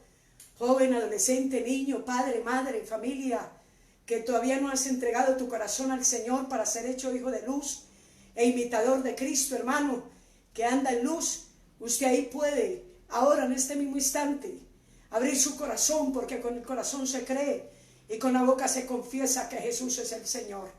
joven, adolescente, niño, padre, madre, familia, que todavía no has entregado tu corazón al Señor para ser hecho hijo de luz e imitador de Cristo, hermano, que anda en luz, usted ahí puede, ahora en este mismo instante, abrir su corazón, porque con el corazón se cree y con la boca se confiesa que Jesús es el Señor.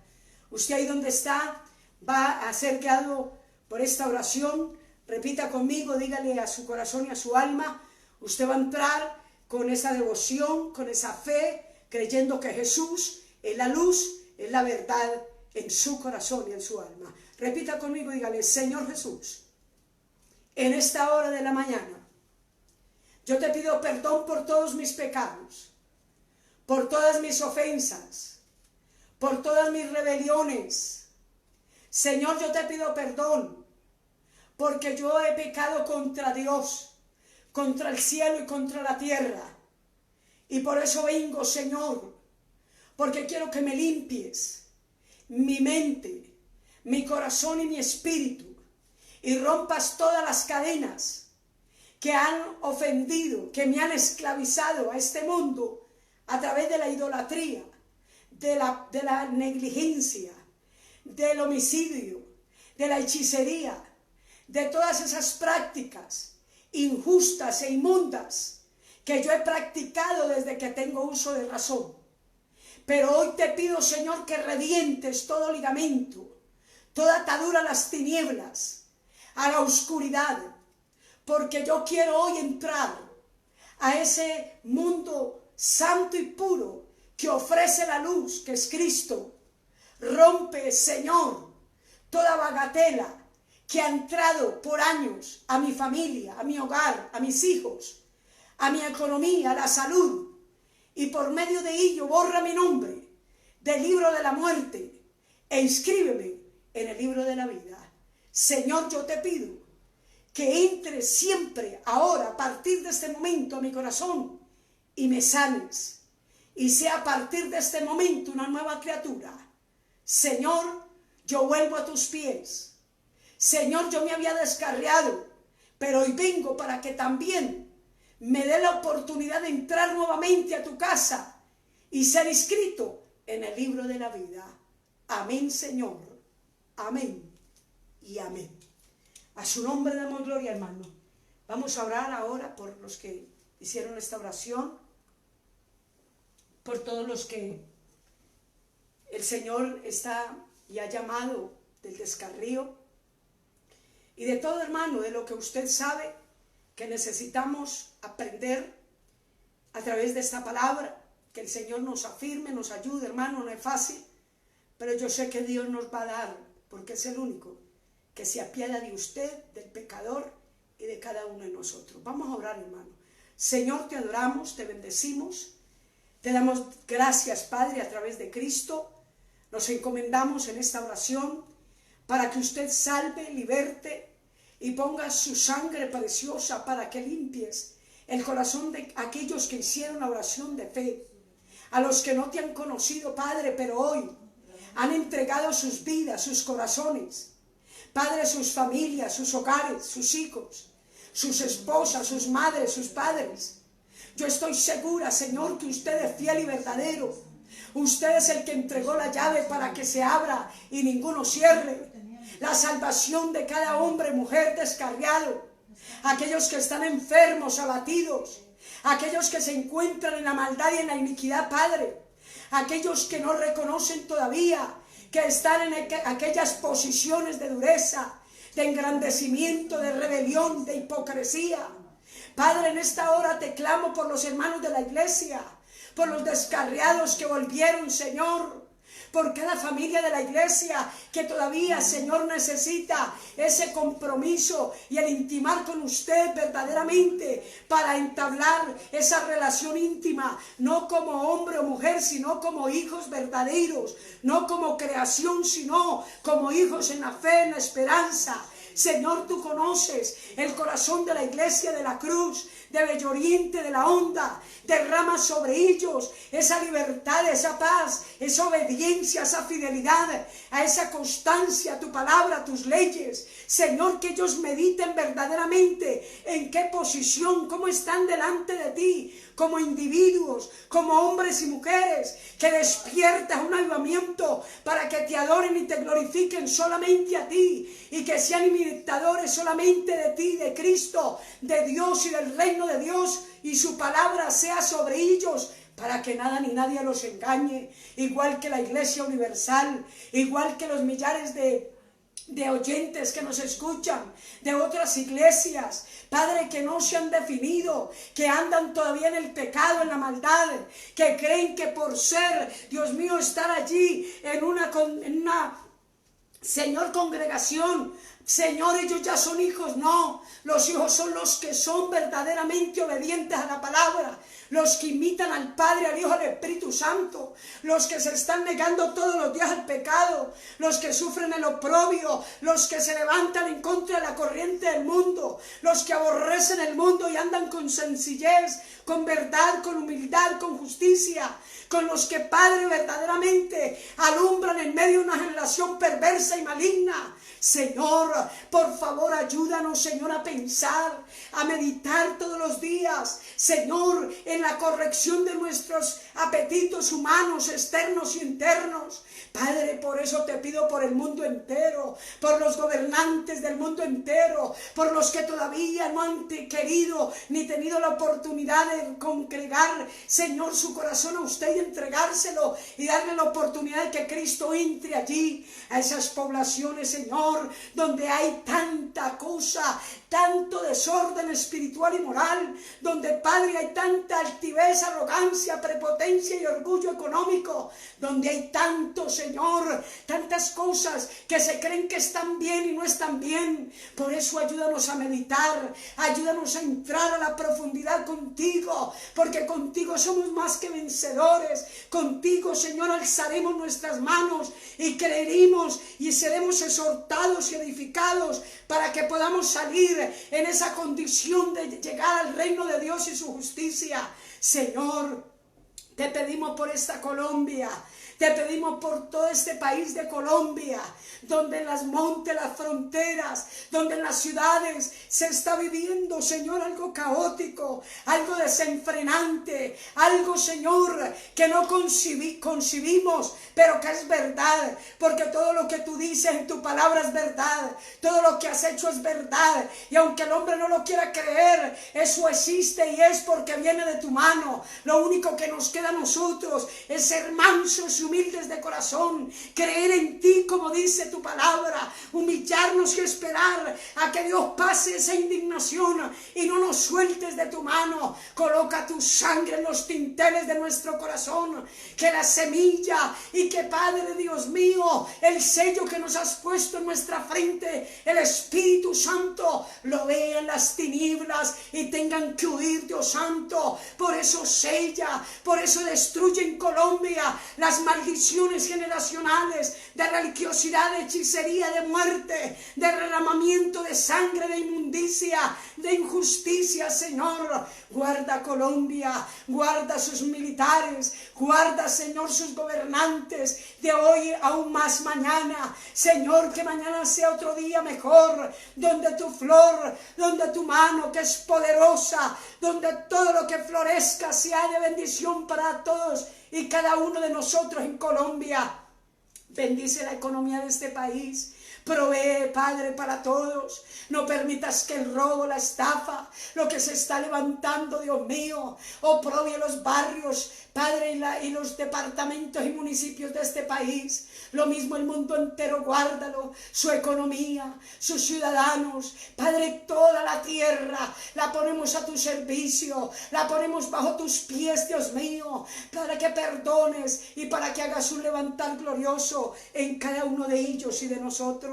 Usted ahí donde está va a ser guiado por esta oración. Repita conmigo, dígale a su corazón y a su alma. Usted va a entrar con esa devoción, con esa fe, creyendo que Jesús es la luz, es la verdad en su corazón y en su alma. Repita conmigo, dígale: Señor Jesús, en esta hora de la mañana, yo te pido perdón por todos mis pecados, por todas mis ofensas, por todas mis rebeliones. Señor, yo te pido perdón porque yo he pecado contra Dios, contra el cielo y contra la tierra. Y por eso vengo, Señor, porque quiero que me limpies mi mente, mi corazón y mi espíritu, y rompas todas las cadenas que han ofendido, que me han esclavizado a este mundo a través de la idolatría, de la negligencia, del homicidio, de la hechicería, de todas esas prácticas injustas e inmundas que yo he practicado desde que tengo uso de razón. Pero hoy te pido, Señor, que revientes todo ligamento, toda atadura a las tinieblas, a la oscuridad, porque yo quiero hoy entrar a ese mundo santo y puro que ofrece la luz, que es Cristo. Rompe, Señor, toda bagatela que ha entrado por años a mi familia, a mi hogar, a mis hijos, a mi economía, a la salud, y por medio de ello borra mi nombre del libro de la muerte e inscríbeme en el libro de la vida. Señor, yo te pido que entres siempre, ahora, a partir de este momento, a mi corazón y me sanes, y sea a partir de este momento una nueva criatura. Señor, yo vuelvo a tus pies. Señor, yo me había descarriado, pero hoy vengo para que también me dé la oportunidad de entrar nuevamente a tu casa y ser inscrito en el libro de la vida. Amén, Señor. Amén y amén. A su nombre damos gloria, hermano. Vamos a orar ahora por los que hicieron esta oración, por todos los que el Señor está y ha llamado del descarrío, y de todo, hermano, de lo que usted sabe que necesitamos aprender a través de esta palabra, que el Señor nos afirme, nos ayude, hermano. No es fácil, pero yo sé que Dios nos va a dar, porque es el único que se apiada de usted, del pecador y de cada uno de nosotros. Vamos a orar, hermano. Señor, te adoramos, te bendecimos, te damos gracias, Padre, a través de Cristo. Nos encomendamos en esta oración para que usted salve, liberte y ponga su sangre preciosa para que limpies el corazón de aquellos que hicieron la oración de fe, a los que no te han conocido, Padre, pero hoy han entregado sus vidas, sus corazones, Padre, sus familias, sus hogares, sus hijos, sus esposas, sus madres, sus padres. Yo estoy segura, Señor, que usted es fiel y verdadero. Usted es el que entregó la llave para que se abra y ninguno cierre. La salvación de cada hombre, mujer descarriado, aquellos que están enfermos, abatidos, aquellos que se encuentran en la maldad y en la iniquidad, Padre, aquellos que no reconocen todavía, que están en aquellas posiciones de dureza, de engrandecimiento, de rebelión, de hipocresía. Padre, en esta hora te clamo por los hermanos de la iglesia, por los descarriados que volvieron, Señor, por cada familia de la iglesia que todavía, Señor, necesita ese compromiso y el intimar con usted verdaderamente para entablar esa relación íntima, no como hombre o mujer, sino como hijos verdaderos, no como creación, sino como hijos en la fe, en la esperanza. Señor, tú conoces el corazón de la iglesia de la cruz, de Bello Oriente, de la Honda. Derrama sobre ellos esa libertad, esa paz, esa obediencia, esa fidelidad, a esa constancia, a tu palabra, a tus leyes. Señor, que ellos mediten verdaderamente en qué posición, cómo están delante de ti, como individuos, como hombres y mujeres, que despiertas un avivamiento para que te adoren y te glorifiquen solamente a ti, y que sean imitadores solamente de ti, de Cristo, de Dios y del reino de Dios, y su palabra sea sobre ellos, para que nada ni nadie los engañe, igual que la Iglesia Universal, igual que los millares de oyentes que nos escuchan de otras iglesias, Padre, que no se han definido, que andan todavía en el pecado, en la maldad, que creen que por ser, Dios mío, estar allí en una Señor, congregación, Señor, ellos ya son hijos. No, los hijos son los que son verdaderamente obedientes a la palabra, los que imitan al Padre, al Hijo, al Espíritu Santo, los que se están negando todos los días al pecado, los que sufren el oprobio, los que se levantan en contra de la corriente del mundo, los que aborrecen el mundo y andan con sencillez, con verdad, con humildad, con justicia, con los que, Padre, verdaderamente alumbran en medio de una generación perversa y maligna. Señor, por favor, ayúdanos, Señor, a pensar, a meditar todos los días, Señor, en la corrección de nuestros apetitos humanos, externos y internos. Padre, por eso te pido por el mundo entero, por los gobernantes del mundo entero, por los que todavía no han querido ni tenido la oportunidad de congregar, Señor, su corazón a usted y entregárselo y darle la oportunidad de que Cristo entre allí, a esas poblaciones, Señor, donde hay tanta cosa, tanto desorden espiritual y moral, donde, Padre, hay tanta altivez, arrogancia, prepotencia y orgullo económico, donde hay tanto, Señor, tantas cosas que se creen que están bien y no están bien. Por eso ayúdanos a meditar, ayúdanos a entrar a la profundidad contigo, porque contigo somos más que vencedores. Contigo, Señor, alzaremos nuestras manos y creeremos y seremos exhortados y edificados para que podamos salir en esa condición de llegar al reino de Dios y su justicia. Señor, te pedimos por esta Colombia, Te pedimos por todo este país de Colombia, donde en las montes, las fronteras, donde en las ciudades se está viviendo, Señor, algo caótico, algo desenfrenante, algo, Señor, que no concibimos, pero que es verdad, porque todo lo que tú dices en tu palabra es verdad, todo lo que has hecho es verdad, y aunque el hombre no lo quiera creer, eso existe y es porque viene de tu mano. Lo único que nos queda a nosotros es ser mansos y humildes de corazón, creer en ti como dice tu palabra, humillarnos y esperar a que Dios pase esa indignación y no nos sueltes de tu mano. Coloca tu sangre en los tinteles de nuestro corazón, que la semilla y que, Padre Dios mío, el sello que nos has puesto en nuestra frente, el Espíritu Santo, lo vea en las tinieblas y tengan que huir, Dios Santo. Por eso sella, por eso destruye en Colombia las maldiciones generacionales de religiosidad, de hechicería, de muerte, de derramamiento de sangre, de inmundicia, de injusticia, Señor. Guarda Colombia, guarda sus militares, guarda, Señor, sus gobernantes, de hoy aún más mañana. Señor, que mañana sea otro día mejor, donde tu flor, donde tu mano que es poderosa, donde todo lo que florezca sea de bendición para todos y cada uno de nosotros en Colombia. Bendice la economía de este país. Provee, Padre, para todos. No permitas que el robo, la estafa, lo que se está levantando, Dios mío, oprobie los barrios, Padre, y los departamentos y municipios de este país. Lo mismo el mundo entero, guárdalo, su economía, sus ciudadanos. Padre, toda la tierra la ponemos a tu servicio, la ponemos bajo tus pies, Dios mío, para que perdones y para que hagas un levantar glorioso en cada uno de ellos y de nosotros.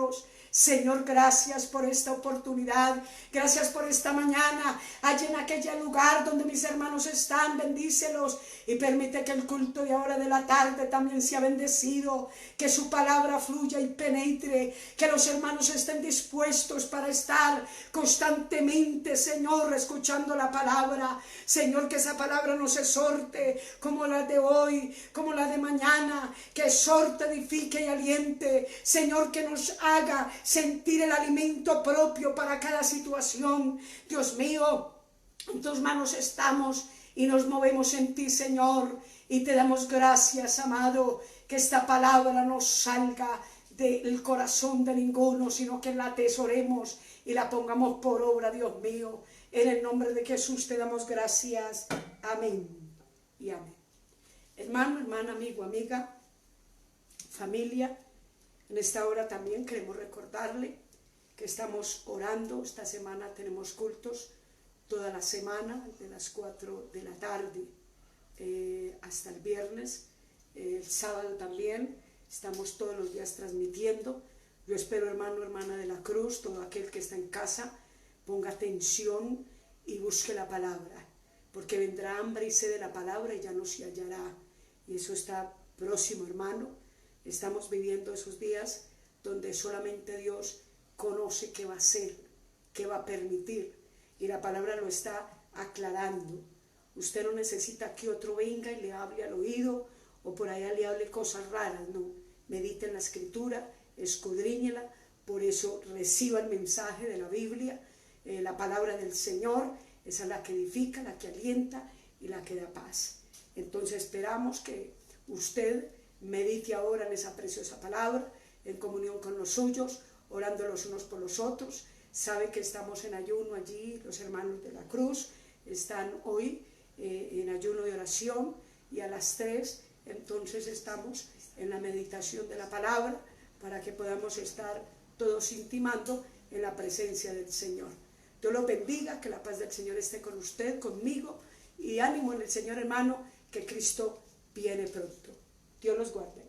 Señor, gracias por esta oportunidad, gracias por esta mañana. Allí en aquel lugar donde mis hermanos están, bendícelos y permite que el culto de ahora de la tarde también sea bendecido, que su palabra fluya y penetre, que los hermanos estén dispuestos para estar constantemente, Señor, escuchando la palabra. Señor, que esa palabra nos exhorte como la de hoy, como la de mañana, que exhorte, edifique y aliente. Señor, que nos haga sentir el alimento propio para cada situación. Dios mío, en tus manos estamos y nos movemos en ti, Señor, y te damos gracias, amado, que esta palabra no salga del corazón de ninguno, sino que la atesoremos y la pongamos por obra, Dios mío. En el nombre de Jesús te damos gracias. Amén y amén. Hermano, hermana, amigo, amiga, familia, en esta hora también queremos recordarle que estamos orando. Esta semana tenemos cultos toda la semana, de las 4 de la tarde hasta el viernes. El sábado también estamos todos los días transmitiendo. Yo espero, hermano, hermana de la cruz, todo aquel que está en casa, ponga atención y busque la palabra, porque vendrá hambre y sed de la palabra y ya no se hallará. Y eso está próximo, hermano. Estamos viviendo esos días donde solamente Dios conoce qué va a hacer, qué va a permitir, y la palabra lo está aclarando. Usted no necesita que otro venga y le hable al oído o por allá le hable cosas raras, no. Medite en la escritura, escudriñela, por eso reciba el mensaje de la Biblia, la palabra del Señor. Esa es la que edifica, la que alienta y la que da paz. Entonces esperamos que usted medite ahora en esa preciosa palabra, en comunión con los suyos, orando los unos por los otros. Sabe que estamos en ayuno allí, los hermanos de la cruz están hoy en ayuno de oración, y a las 3 entonces estamos en la meditación de la palabra para que podamos estar todos intimando en la presencia del Señor. Dios lo bendiga, que la paz del Señor esté con usted, conmigo, y ánimo en el Señor, hermano, que Cristo viene pronto. Dios los guarde.